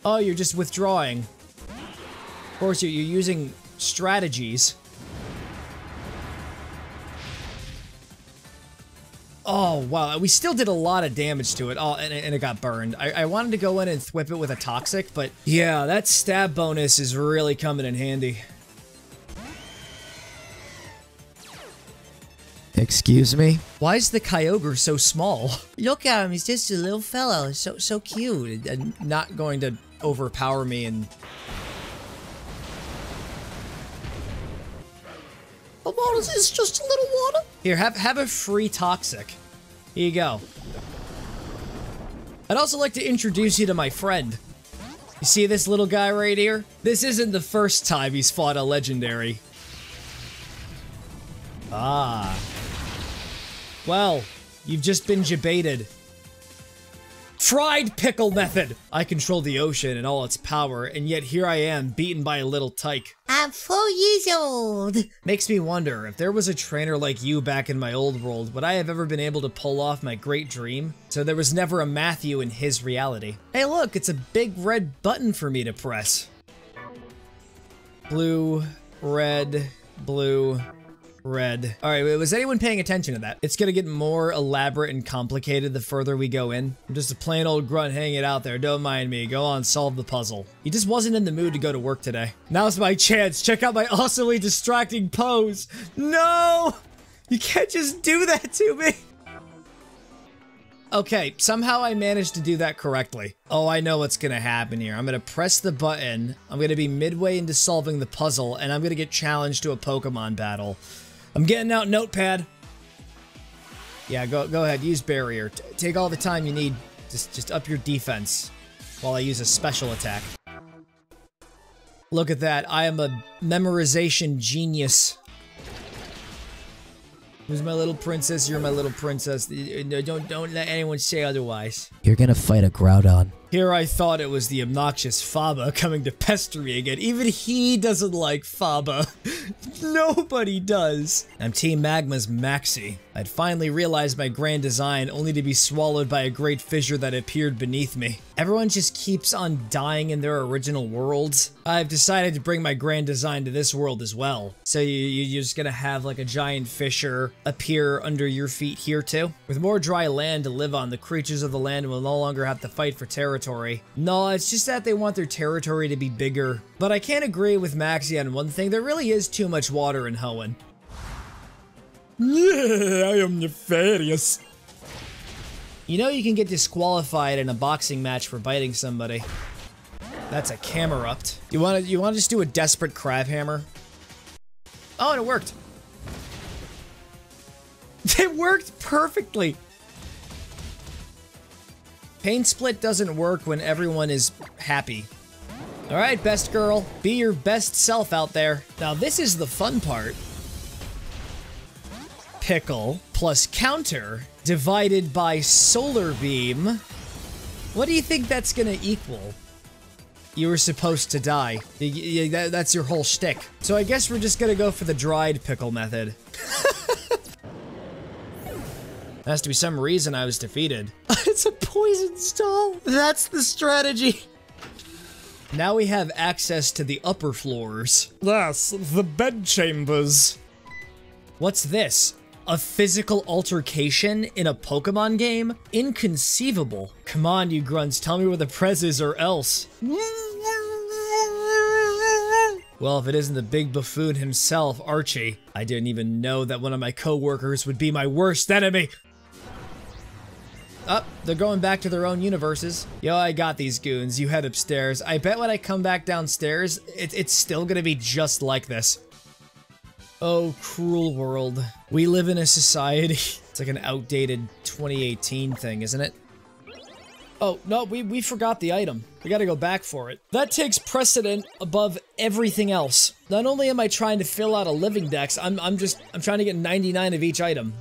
Oh, you're just withdrawing. Of course, you're using strategies. Oh, wow. We still did a lot of damage to it. Oh, and it got burned. I wanted to go in and thwip it with a Toxic, but yeah, that stab bonus is really coming in handy. Excuse me? Why is the Kyogre so small? Look at him, he's just a little fellow. So cute. And not going to overpower me and... Oh, this is just a little water. Here, have a free Toxic. Here you go. I'd also like to introduce you to my friend. You see this little guy right here? This isn't the first time he's fought a legendary. Ah. Well, you've just been jebaited. Fried pickle method! I control the ocean and all its power, and yet here I am, beaten by a little tyke. I'm 4 years old. Makes me wonder, if there was a trainer like you back in my old world, would I have ever been able to pull off my great dream? So there was never a Matthew in his reality. Hey look, it's a big red button for me to press. Blue, red, blue, red. All right, was anyone paying attention to that? It's gonna get more elaborate and complicated the further we go in. I'm just a plain old grunt hanging out there. Don't mind me. Go on, solve the puzzle. He just wasn't in the mood to go to work today. Now's my chance. Check out my awesomely distracting pose. No! You can't just do that to me. Okay, somehow I managed to do that correctly. Oh, I know what's gonna happen here. I'm gonna press the button. I'm gonna be midway into solving the puzzle, and I'm gonna get challenged to a Pokemon battle. I'm getting out Notepad. Yeah, go ahead, use barrier. Take all the time you need. Just up your defense while I use a special attack. Look at that, I am a memorization genius. Who's my little princess? You're my little princess. No, don't let anyone say otherwise. You're gonna fight a Groudon. Here I thought it was the obnoxious Faba coming to pester me again. Even he doesn't like Faba. Nobody does. I'm Team Magma's Maxi. I'd finally realized my grand design only to be swallowed by a great fissure that appeared beneath me. Everyone just keeps on dying in their original worlds. I've decided to bring my grand design to this world as well. So you're just gonna have like a giant fissure appear under your feet here too? With more dry land to live on, the creatures of the land will no longer have to fight for territory. No, it's just that they want their territory to be bigger. But I can't agree with Maxi on one thing. There really is too much water in Hoenn. Yeah, I am nefarious. You know you can get disqualified in a boxing match for biting somebody. That's a Camerupt. You wanna just do a desperate crab hammer? Oh, and it worked. It worked perfectly. Pain Split doesn't work when everyone is happy. All right, best girl, be your best self out there. Now this is the fun part. Pickle plus counter divided by solar beam. What do you think that's gonna equal? You were supposed to die. That's your whole shtick. So I guess we're just gonna go for the dried pickle method. There has to be some reason I was defeated. It's a poison stall. That's the strategy. Now we have access to the upper floors. Yes, the bedchambers. What's this? A physical altercation in a Pokemon game? Inconceivable. Come on, you grunts, tell me where the prez is or else. Well, if it isn't the big buffoon himself, Archie. I didn't even know that one of my co-workers would be my worst enemy. Oh, they're going back to their own universes. Yo, I got these goons. You head upstairs. I bet when I come back downstairs, it's still gonna be just like this. Oh, cruel world. We live in a society. It's like an outdated 2018 thing, isn't it? Oh, no, we forgot the item. We gotta go back for it. That takes precedent above everything else. Not only am I trying to fill out a living dex, I'm trying to get 99 of each item.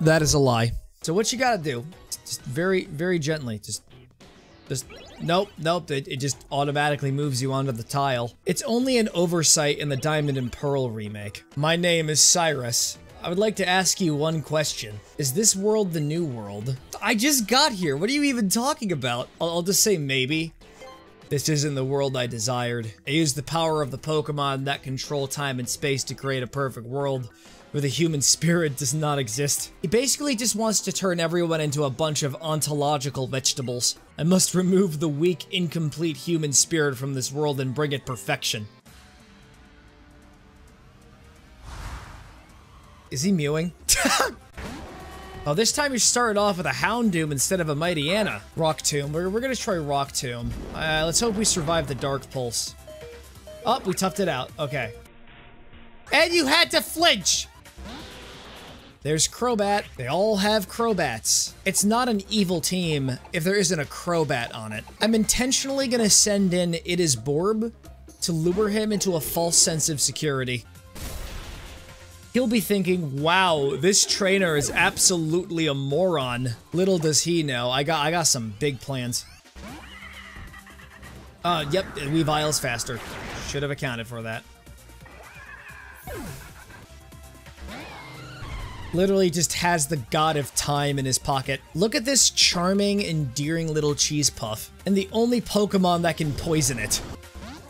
That is a lie. So what you gotta do, just very, very gently, just, nope, it just automatically moves you onto the tile. It's only an oversight in the Diamond and Pearl remake. My name is Cyrus. I would like to ask you one question. Is this world the new world? I just got here, what are you even talking about? I'll just say maybe. This isn't the world I desired. I used the power of the Pokemon that control time and space to create a perfect world where the human spirit does not exist. He basically just wants to turn everyone into a bunch of ontological vegetables. I must remove the weak, incomplete human spirit from this world and bring it perfection. Is he mewing? Oh, this time you're starting off with a Houndoom instead of a Mightyena. Rock Tomb. We're gonna try Rock Tomb. Let's hope we survive the Dark Pulse. Oh, we toughed it out. Okay. And you had to flinch! There's Crobat. They all have Crobats. It's not an evil team if there isn't a Crobat on it. I'm intentionally gonna send in It Is Borb to lure him into a false sense of security. He'll be thinking, wow, this trainer is absolutely a moron. Little does he know, I got some big plans. Yep, Weavile's faster. Should have accounted for that. Literally just has the god of time in his pocket. Look at this charming, endearing little cheese puff, and the only Pokemon that can poison it.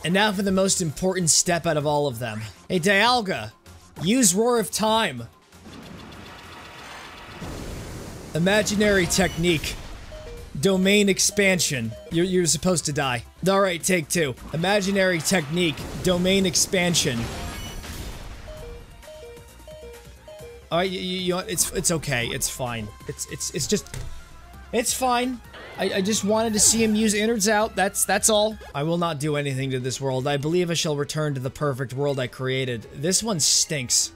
And now for the most important step out of all of them. Hey, Dialga, use Roar of Time. Imaginary technique. Domain expansion. You're supposed to die. Alright, take two. Imaginary technique. Domain expansion. Alright, it's okay. It's fine. It's fine. I just wanted to see him use innards out. That's all. I will not do anything to this world. I believe I shall return to the perfect world I created. This one stinks.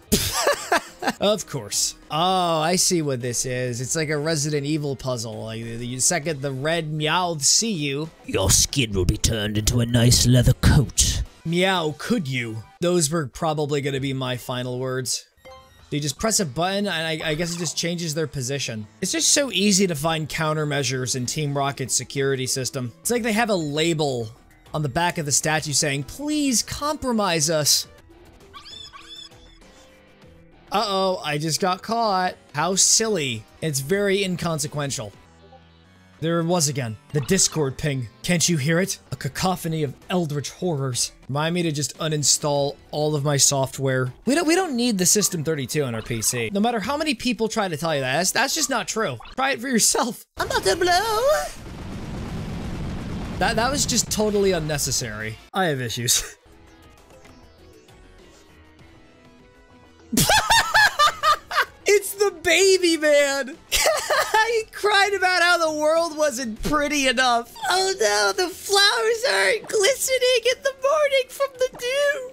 Of course. Oh, I see what this is. It's like a Resident Evil puzzle. Like, the second the red Meowth see you, your skin will be turned into a nice leather coat. Meow, could you? Those were probably gonna be my final words. They just press a button, and I guess it just changes their position. It's just so easy to find countermeasures in Team Rocket's security system. It's like they have a label on the back of the statue saying, please compromise us. Uh-oh, I just got caught. How silly. It's very inconsequential. There it was again. The Discord ping. Can't you hear it? A cacophony of eldritch horrors. Remind me to just uninstall all of my software. We don't need the System 32 on our PC. No matter how many people try to tell you that, that's just not true. Try it for yourself. I'm about to blow. That was just totally unnecessary. I have issues. It's the baby man! He cried about how the world wasn't pretty enough. Oh no, the flowers aren't glistening in the morning from the dew.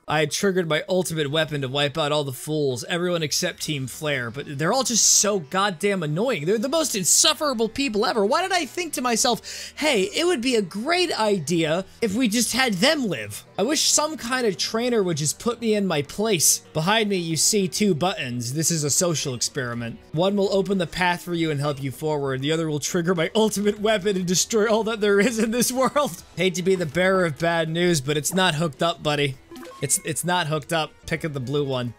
I had triggered my ultimate weapon to wipe out all the fools, everyone except Team Flare, but they're all just so goddamn annoying. They're the most insufferable people ever. Why did I think to myself, hey, it would be a great idea if we just had them live? I wish some kind of trainer would just put me in my place. Behind me, you see 2 buttons. This is a social experiment. One will open the path for you and help you forward. The other will trigger my ultimate weapon and destroy all that there is in this world. Hate to be the bearer of bad news, but it's not hooked up, buddy. It's not hooked up. Pick up the blue one.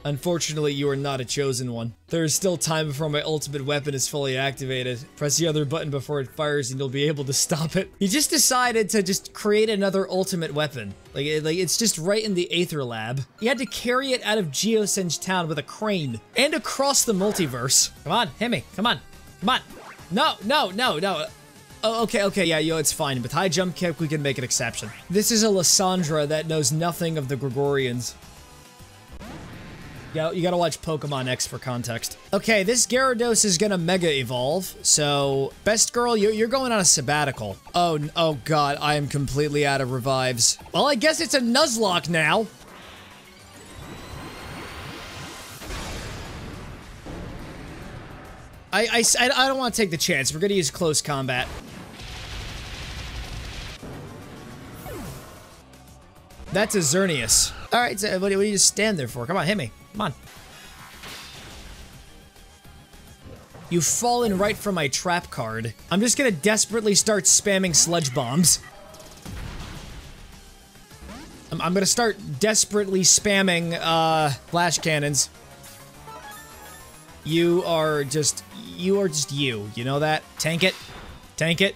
Unfortunately, you are not a chosen one. There is still time before my ultimate weapon is fully activated. Press the other button before it fires and you'll be able to stop it. He just decided to just create another ultimate weapon. Like it's just right in the Aether Lab. He had to carry it out of Geosenge Town with a crane and across the multiverse. Come on, hit me. Come on. Come on. No, no, no, no. Oh, okay, yeah, yo, it's fine. With high jump kick, we can make an exception. This is a Lysandra that knows nothing of the Gregorians. Yeah, you gotta watch Pokemon X for context. Okay, this Gyarados is gonna Mega Evolve, so... Best girl, you're going on a sabbatical. Oh god, I am completely out of revives. Well, I guess it's a Nuzlocke now. I don't want to take the chance. We're gonna use close combat. That's a Xerneas. Alright, so what do you just stand there for? Come on, hit me. Come on. You've fallen right for my trap card. I'm just gonna desperately start spamming sludge bombs. I'm gonna start desperately spamming, flash cannons. You are just you. You know that? Tank it. Tank it.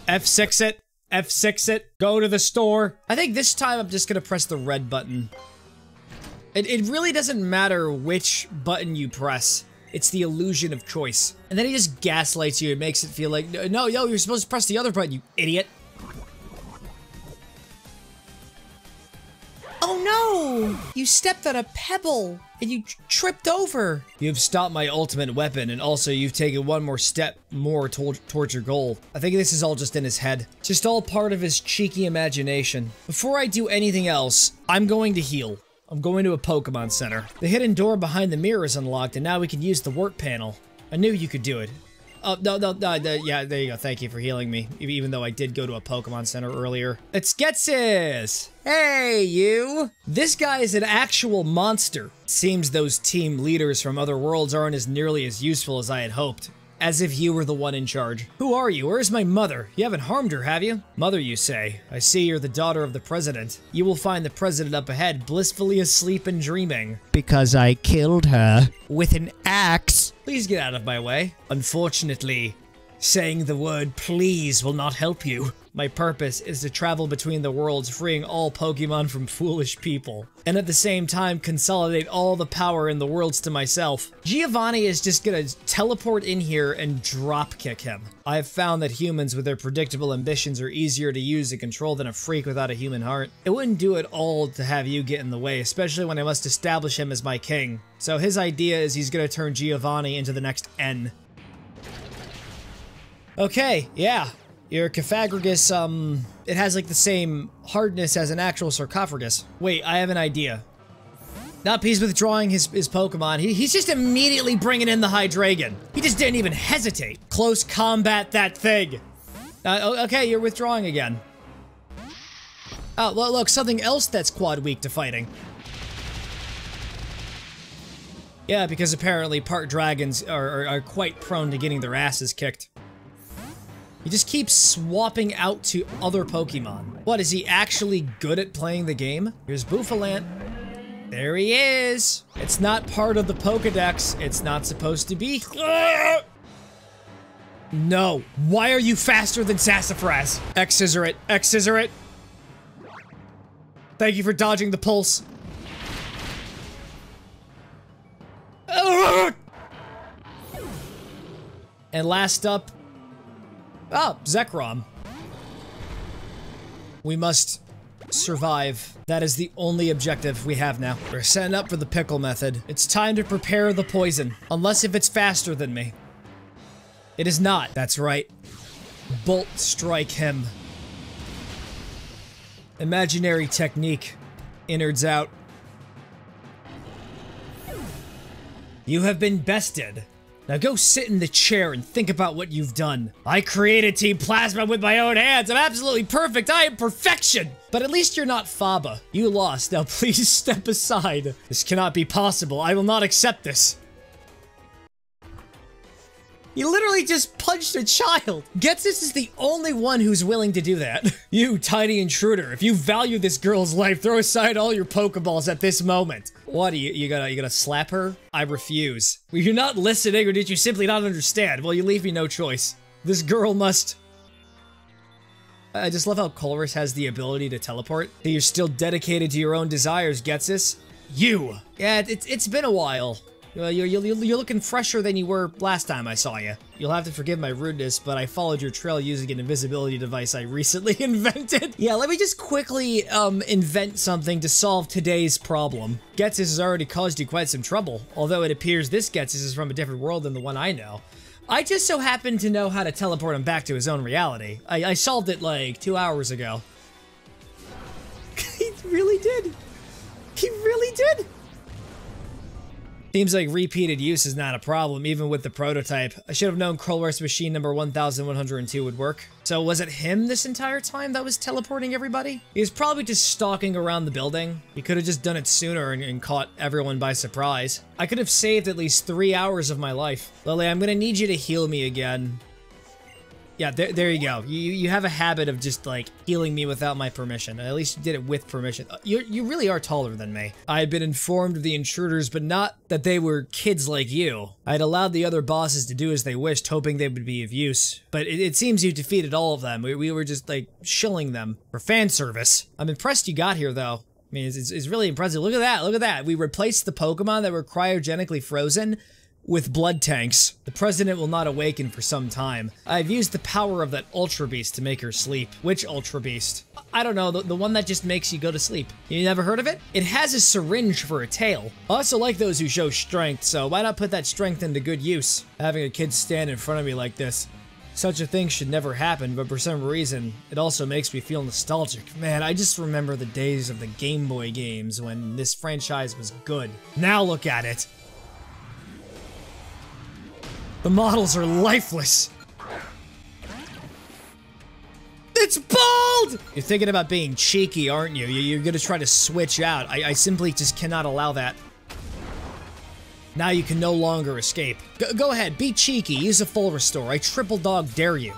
F6 it. F6 it. Go to the store. I think this time I'm just gonna press the red button. It really doesn't matter which button you press. It's the illusion of choice. And then he just gaslights you and makes it feel like, no, you're supposed to press the other button, you idiot. Oh no! You stepped on a pebble and you tripped over. You've stopped my ultimate weapon, and also you've taken one more step towards your goal. I think this is all just in his head. Just all part of his cheeky imagination. Before I do anything else, I'm going to heal. I'm going to a Pokemon Center. The hidden door behind the mirror is unlocked, and now we can use the work panel. I knew you could do it. Oh, no, yeah, there you go. Thank you for healing me, even though I did go to a Pokemon Center earlier. It's Getsis! Hey, you! This guy is an actual monster. Seems those team leaders from other worlds aren't nearly as useful as I had hoped. As if you were the one in charge. Who are you? Where's my mother? You haven't harmed her, have you? Mother, you say. I see you're the daughter of the president. You will find the president up ahead, blissfully asleep and dreaming. Because I killed her with an axe. Please get out of my way. Unfortunately, saying the word please will not help you. My purpose is to travel between the worlds, freeing all Pokemon from foolish people, and at the same time consolidate all the power in the worlds to myself. Giovanni is just gonna teleport in here and drop kick him. I have found that humans with their predictable ambitions are easier to use and control than a freak without a human heart. It wouldn't do it all to have you get in the way, especially when I must establish him as my king. So his idea is he's gonna turn Giovanni into the next N. Okay, yeah. Your Cofagrigus, it has like the same hardness as an actual sarcophagus. Wait, I have an idea. Nope, he's withdrawing his Pokemon. He's just immediately bringing in the Hydreigon. He just didn't even hesitate. Close combat that thing. Okay, you're withdrawing again. Oh, look, something else that's quad weak to fighting. Yeah, because apparently part dragons are quite prone to getting their asses kicked. He just keeps swapping out to other Pokemon. What, is he actually good at playing the game? Here's Bouffalant. There he is. It's not part of the Pokedex. It's not supposed to be. No. Why are you faster than Sassafras? X-Scissor it. X-Scissor it. Thank you for dodging the pulse. And last up, Zekrom. We must survive. That is the only objective we have now. We're setting up for the pickle method. It's time to prepare the poison. Unless if it's faster than me. It is not. That's right. Bolt strike him. Imaginary technique. Innards out. You have been bested. Now go sit in the chair and think about what you've done. I created Team Plasma with my own hands. I'm absolutely perfect. I am perfection. But at least you're not Faba. You lost. Now please step aside. This cannot be possible. I will not accept this. You literally just punched a child. Ghetsis is the only one who's willing to do that. You, tiny intruder, if you value this girl's life, throw aside all your Pokeballs at this moment. What, you gonna slap her? I refuse. Well, you're not listening, or did you simply not understand? Well, you leave me no choice. This girl must... I just love how Colress has the ability to teleport. You're still dedicated to your own desires, Ghetsis. You! Yeah, it's been a while. You're looking fresher than you were last time I saw you. You'll have to forgive my rudeness, but I followed your trail using an invisibility device I recently invented. Yeah, let me just quickly invent something to solve today's problem. Ghetsis has already caused you quite some trouble, although it appears this Ghetsis is from a different world than the one I know. I just so happen to know how to teleport him back to his own reality. I solved it like 2 hours ago. He really did. He really did. Seems like repeated use is not a problem, even with the prototype. I should have known Colress machine number 1102 would work. So was it him this entire time that was teleporting everybody? He was probably just stalking around the building. He could have just done it sooner and caught everyone by surprise. I could have saved at least 3 hours of my life. Lily, I'm gonna need you to heal me again. Yeah, there you go. You have a habit of just, like, healing me without my permission. At least you did it with permission. You really are taller than me. I had been informed of the intruders, but not that they were kids like you. I had allowed the other bosses to do as they wished, hoping they would be of use. But it seems you defeated all of them. We were just, like, shilling them for fan service. I'm impressed you got here, though. I mean, it's really impressive. Look at that, look at that. We replaced the Pokemon that were cryogenically frozen with blood tanks. The president will not awaken for some time. I've used the power of that Ultra Beast to make her sleep. Which Ultra Beast? I don't know, the one that just makes you go to sleep. You never heard of it? It has a syringe for a tail. I also like those who show strength, so why not put that strength into good use? Having a kid stand in front of me like this. Such a thing should never happen, but for some reason, it also makes me feel nostalgic. Man, I just remember the days of the Game Boy games when this franchise was good. Now look at it. The models are lifeless. It's bald! You're thinking about being cheeky, aren't you? You're gonna try to switch out. I simply just cannot allow that. Now you can no longer escape. Go ahead, be cheeky, use a full restore. I triple dog dare you.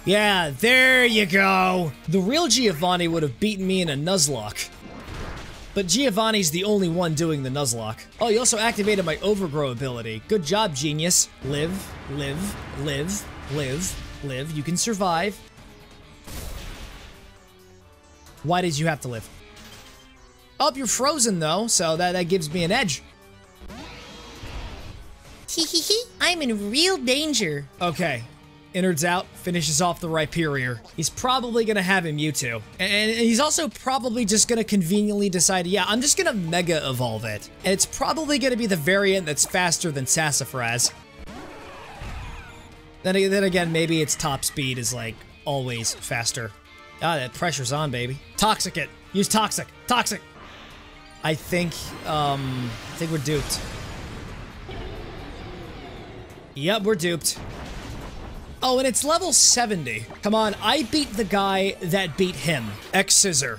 Yeah, there you go. The real Giovanni would have beaten me in a Nuzlocke. But Giovanni's the only one doing the Nuzlocke. Oh, you also activated my Overgrow ability. Good job, genius. Live, live, live, live, live. You can survive. Why did you have to live? Oh, you're frozen though, so that gives me an edge. Hehehe, I'm in real danger. Okay. Innards out, finishes off the Rhyperior. He's probably gonna have a Mewtwo. And he's also probably just gonna conveniently decide, yeah, I'm just gonna Mega Evolve it. And it's probably gonna be the variant that's faster than Sassafras. Then again, maybe its top speed is, like, always faster. Ah, that pressure's on, baby. Toxic it! Use Toxic! Toxic! I think we're duped. Yep, we're duped. Oh, and it's level 70. Come on, I beat the guy that beat him. X-Scissor.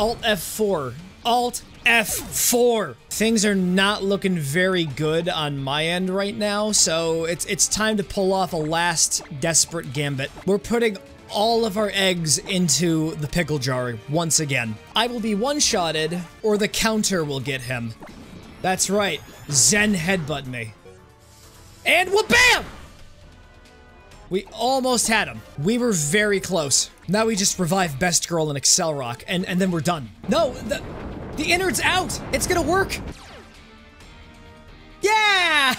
Alt F4. Alt F4. Things are not looking very good on my end right now, so it's time to pull off a last desperate gambit. We're putting all of our eggs into the pickle jar once again. I will be one-shotted, or the counter will get him. That's right. Zen headbutt me. And wha-bam! We almost had him. We were very close. Now we just revive Best Girl and Excel Rock, and then we're done. No, the innard's out! It's gonna work! Yeah!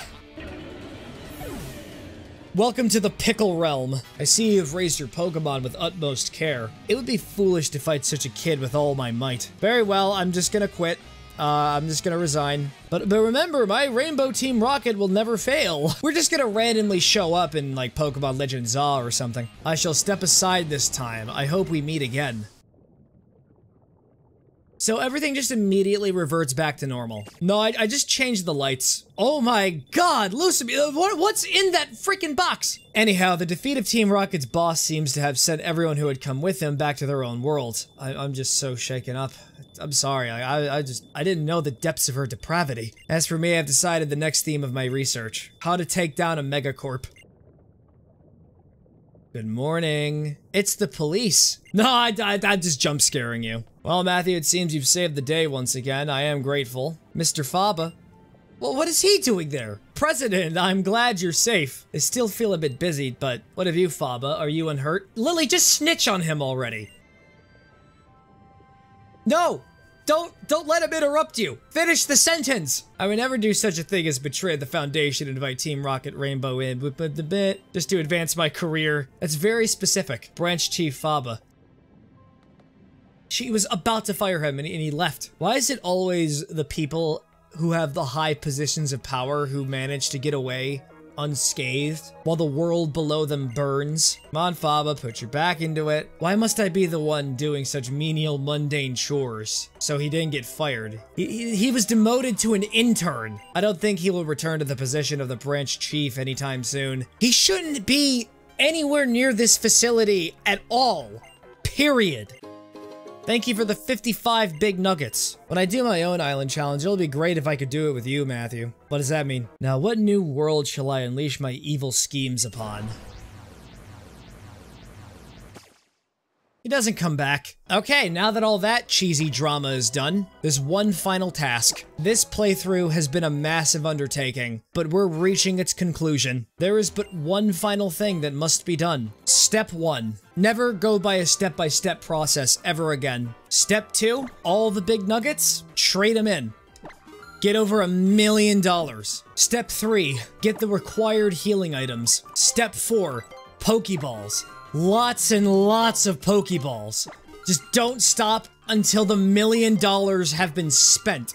Welcome to the Pickle Realm. I see you've raised your Pokemon with utmost care. It would be foolish to fight such a kid with all my might. Very well, I'm just gonna quit. I'm just gonna resign. But remember, my Rainbow Team Rocket will never fail. We're just gonna randomly show up in, like, Pokemon Legends ZA or something. I shall step aside this time. I hope we meet again. So everything just immediately reverts back to normal. No, I just changed the lights. Oh my god, Lucy, what's in that freaking box? Anyhow, the defeat of Team Rocket's boss seems to have sent everyone who had come with him back to their own world. I'm just so shaken up. I'm sorry, I didn't know the depths of her depravity. As for me, I've decided the next theme of my research. How to take down a megacorp. Good morning. It's the police. No, I'm just jump scaring you. Well, Matthew, it seems you've saved the day once again. I am grateful. Mr. Faba. Well, what is he doing there? President, I'm glad you're safe. I still feel a bit busy, but what of you, Faba? Are you unhurt? Lily, just snitch on him already. No! Don't let him interrupt you! Finish the sentence! I would never do such a thing as betray the Foundation and invite Team Rocket Rainbow in, just to advance my career. That's very specific. Branch Chief Faba. She was about to fire him and he left. Why is it always the people who have the high positions of power who manage to get away unscathed while the world below them burns? Come on, Faba, put your back into it. Why must I be the one doing such menial, mundane chores? So he didn't get fired. He was demoted to an intern. I don't think he will return to the position of the branch chief anytime soon. He shouldn't be anywhere near this facility at all. Period. Thank you for the 55 big nuggets. When I do my own island challenge, it'll be great if I could do it with you, Matthew. What does that mean? Now, what new world shall I unleash my evil schemes upon? He doesn't come back. Okay, now that all that cheesy drama is done, there's one final task. This playthrough has been a massive undertaking, but we're reaching its conclusion. There is but one final thing that must be done. Step 1. Never go by a step-by-step process ever again. Step 2. All the big nuggets, trade them in. Get over $1 million. Step 3. Get the required healing items. Step 4. Pokeballs. Lots and lots of Pokeballs. Just don't stop until the $1 million have been spent.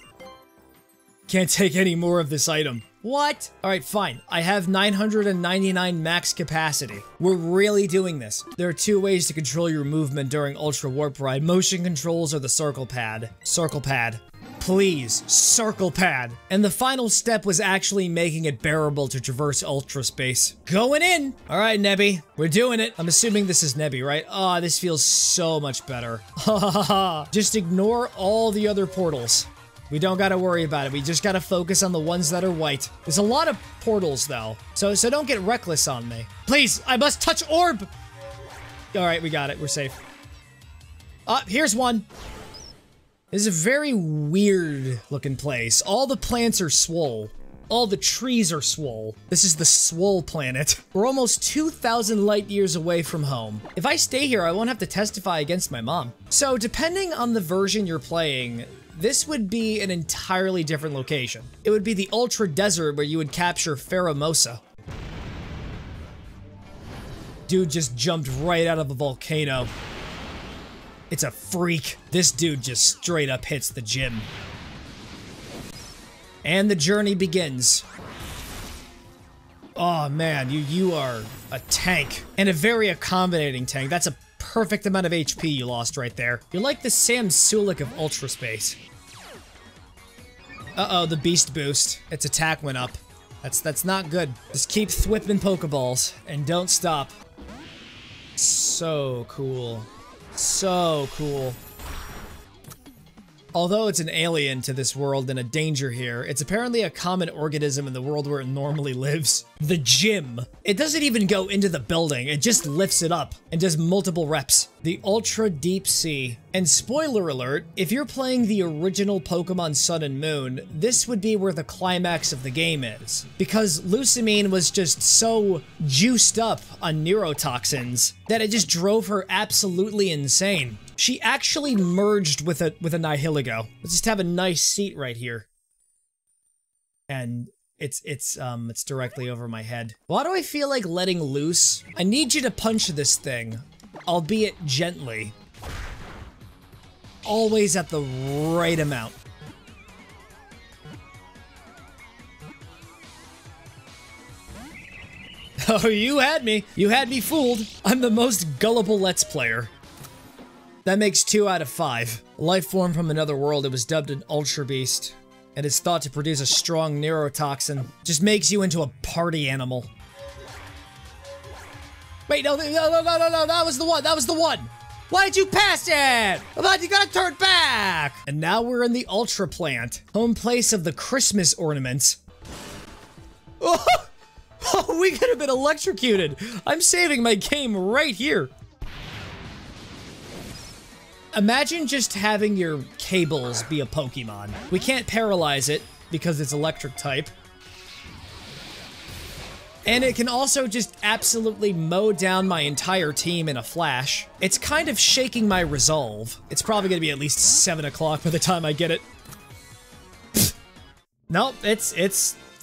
Can't take any more of this item. What? Alright, fine. I have 999 max capacity. We're really doing this. There are 2 ways to control your movement during Ultra Warp Ride. Motion controls or the circle pad. Circle pad. Please, circle pad. And the final step was actually making it bearable to traverse ultra space. Going in! Alright, Nebby. We're doing it. I'm assuming this is Nebby, right? Oh, this feels so much better. Ha ha ha. Just ignore all the other portals. We don't gotta worry about it. We just gotta focus on the ones that are white. There's a lot of portals, though. So don't get reckless on me. Please, I must touch orb! Alright, we got it. We're safe. Here's one. This is a very weird looking place. All the plants are swole. All the trees are swole. This is the swole planet. We're almost 2,000 light years away from home. If I stay here, I won't have to testify against my mom. So depending on the version you're playing, this would be an entirely different location. It would be the Ultra Desert where you would capture Pheromosa. Dude just jumped right out of a volcano. It's a freak. This dude just straight up hits the gym. And the journey begins. Oh man, you are a tank. And a very accommodating tank. That's a perfect amount of HP you lost right there. You're like the Sam Sulik of Ultra Space. Uh-oh, the beast boost. Its attack went up. That's not good. Just keep thwipping Pokeballs and don't stop. So cool. So cool. Although it's an alien to this world and a danger here, it's apparently a common organism in the world where it normally lives. The gym. It doesn't even go into the building, it just lifts it up and does multiple reps. The Ultra Deep Sea. And spoiler alert, if you're playing the original Pokemon Sun and Moon, this would be where the climax of the game is. Because Lucamine was just so juiced up on neurotoxins that it just drove her absolutely insane. She actually merged with a Nihilego. Let's just have a nice seat right here. And it's directly over my head. Why do I feel like letting loose? I need you to punch this thing, albeit gently. Always at the right amount. Oh, you had me. You had me fooled. I'm the most gullible Let's Player. That makes 2 out of 5. Life form from another world, it was dubbed an Ultra Beast. And it's thought to produce a strong neurotoxin. Just makes you into a party animal. Wait, no, that was the one, that was the one! Why did you pass it? You gotta turn back! And now we're in the Ultra Plant, home place of the Christmas ornaments. Oh, we could have been electrocuted. I'm saving my game right here. Imagine just having your cables be a Pokemon. We can't paralyze it because it's electric type. And it can also just absolutely mow down my entire team in a flash. It's kind of shaking my resolve. It's probably gonna be at least 7 o'clock by the time I get it. Nope, it's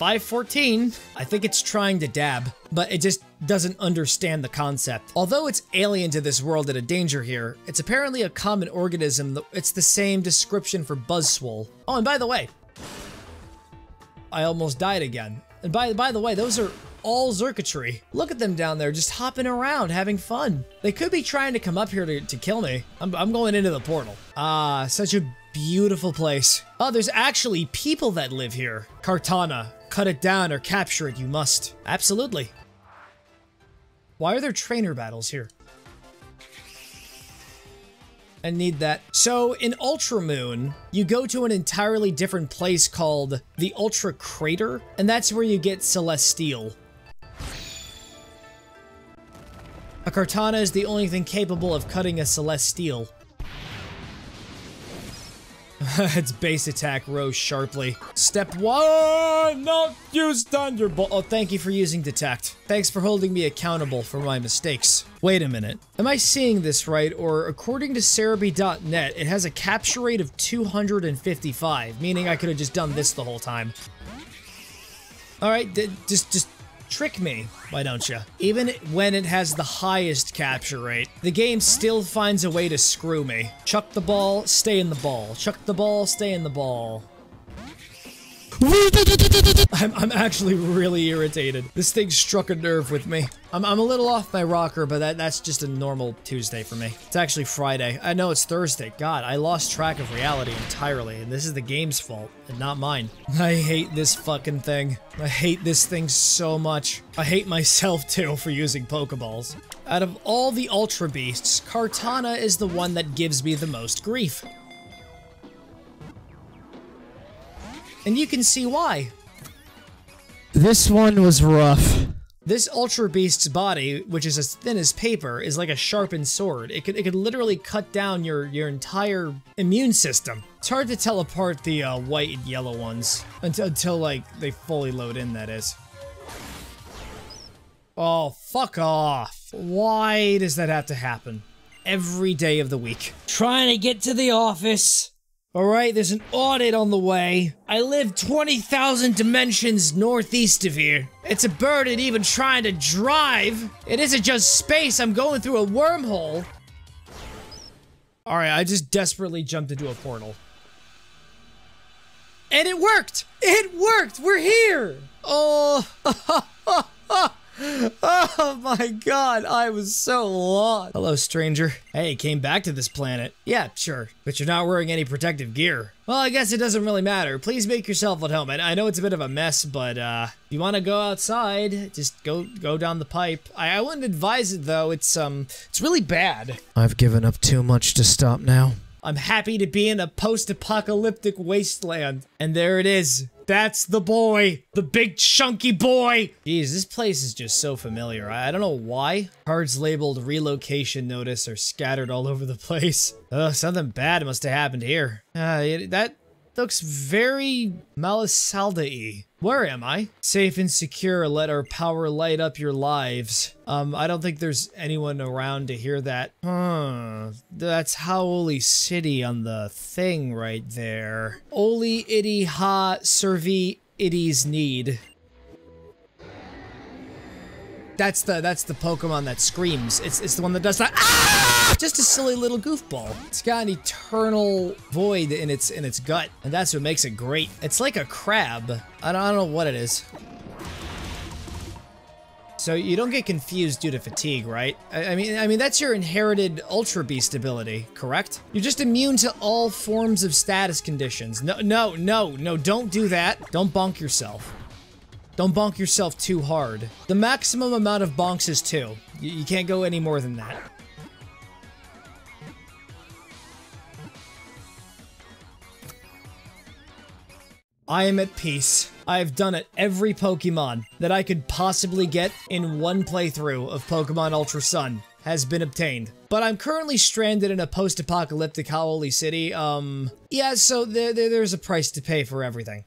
5:14. I think it's trying to dab, but it just doesn't understand the concept. Although it's alien to this world and a danger here, it's apparently a common organism. It's the same description for Buzzswole. Oh, and by the way, I almost died again. And by the way, those are all Xurkitree. Look at them down there just hopping around, having fun. They could be trying to come up here to kill me. I'm going into the portal. Ah, such a beautiful place. Oh, there's actually people that live here. Kartana. Cut it down or capture it, you must. Absolutely. Why are there trainer battles here? I need that. So, in Ultra Moon, you go to an entirely different place called the Ultra Crater, and that's where you get Celesteal. A Kartana is the only thing capable of cutting a Celesteal. Its base attack rose sharply. Step 1, not use Thunderbolt. Oh, thank you for using Detect. Thanks for holding me accountable for my mistakes. Wait a minute. Am I seeing this right? Or according to Cerebi.net, it has a capture rate of 255, meaning I could have just done this the whole time. Alright, just trick me, why don't you? Even when it has the highest capture rate, the game still finds a way to screw me. Chuck the ball, stay in the ball. Chuck the ball, stay in the ball. I'm actually really irritated. This thing struck a nerve with me. I'm a little off my rocker, but that's just a normal Tuesday for me. It's actually Friday. I know it's Thursday. God, I lost track of reality entirely, and this is the game's fault, and not mine. I hate this fucking thing. I hate this thing so much. I hate myself, too, for using Pokeballs. Out of all the Ultra Beasts, Kartana is the one that gives me the most grief. And you can see why. This one was rough. This Ultra Beast's body, which is as thin as paper, is like a sharpened sword. It could literally cut down your entire immune system. It's hard to tell apart the white and yellow ones until like they fully load in, that is. Oh, fuck off. Why does that have to happen? Every day of the week. Trying to get to the office. Alright, there's an audit on the way. I live 20,000 dimensions northeast of here. It's a burden even trying to drive. It isn't just space, I'm going through a wormhole. Alright, I just desperately jumped into a portal. And it worked! It worked! We're here! Oh, oh my god, I was so lost. Hello, stranger. Hey, came back to this planet. Yeah, sure, but you're not wearing any protective gear. Well, I guess it doesn't really matter. Please make yourself at home. And I know it's a bit of a mess, but if you want to go outside, just go down the pipe. I wouldn't advise it though. It's really bad. I've given up too much to stop now. I'm happy to be in a post-apocalyptic wasteland. And there it is. That's the boy. The big chunky boy. Jeez, this place is just so familiar. I don't know why. Cards labeled relocation notice are scattered all over the place. Ugh, something bad must have happened here. That looks very Malisalda-y. Where am I? Safe and secure, let our power light up your lives. I don't think there's anyone around to hear that. That's Howley City on the thing right there. Oli itty ha servi itties need. That's the Pokemon that screams. It's the one that does that. Ah! Just a silly little goofball. It's got an eternal void in its gut, and that's what makes it great. It's like a crab. I don't know what it is. So you don't get confused due to fatigue, right? I mean that's your inherited Ultra Beast ability, correct? You're just immune to all forms of status conditions. No, don't do that. Don't bonk yourself. Don't bonk yourself too hard. The maximum amount of bonks is 2. You can't go any more than that. I am at peace. I have done it every Pokemon that I could possibly get in one playthrough of Pokemon Ultra Sun has been obtained. But I'm currently stranded in a post-apocalyptic Howley City. Yeah, so there's a price to pay for everything.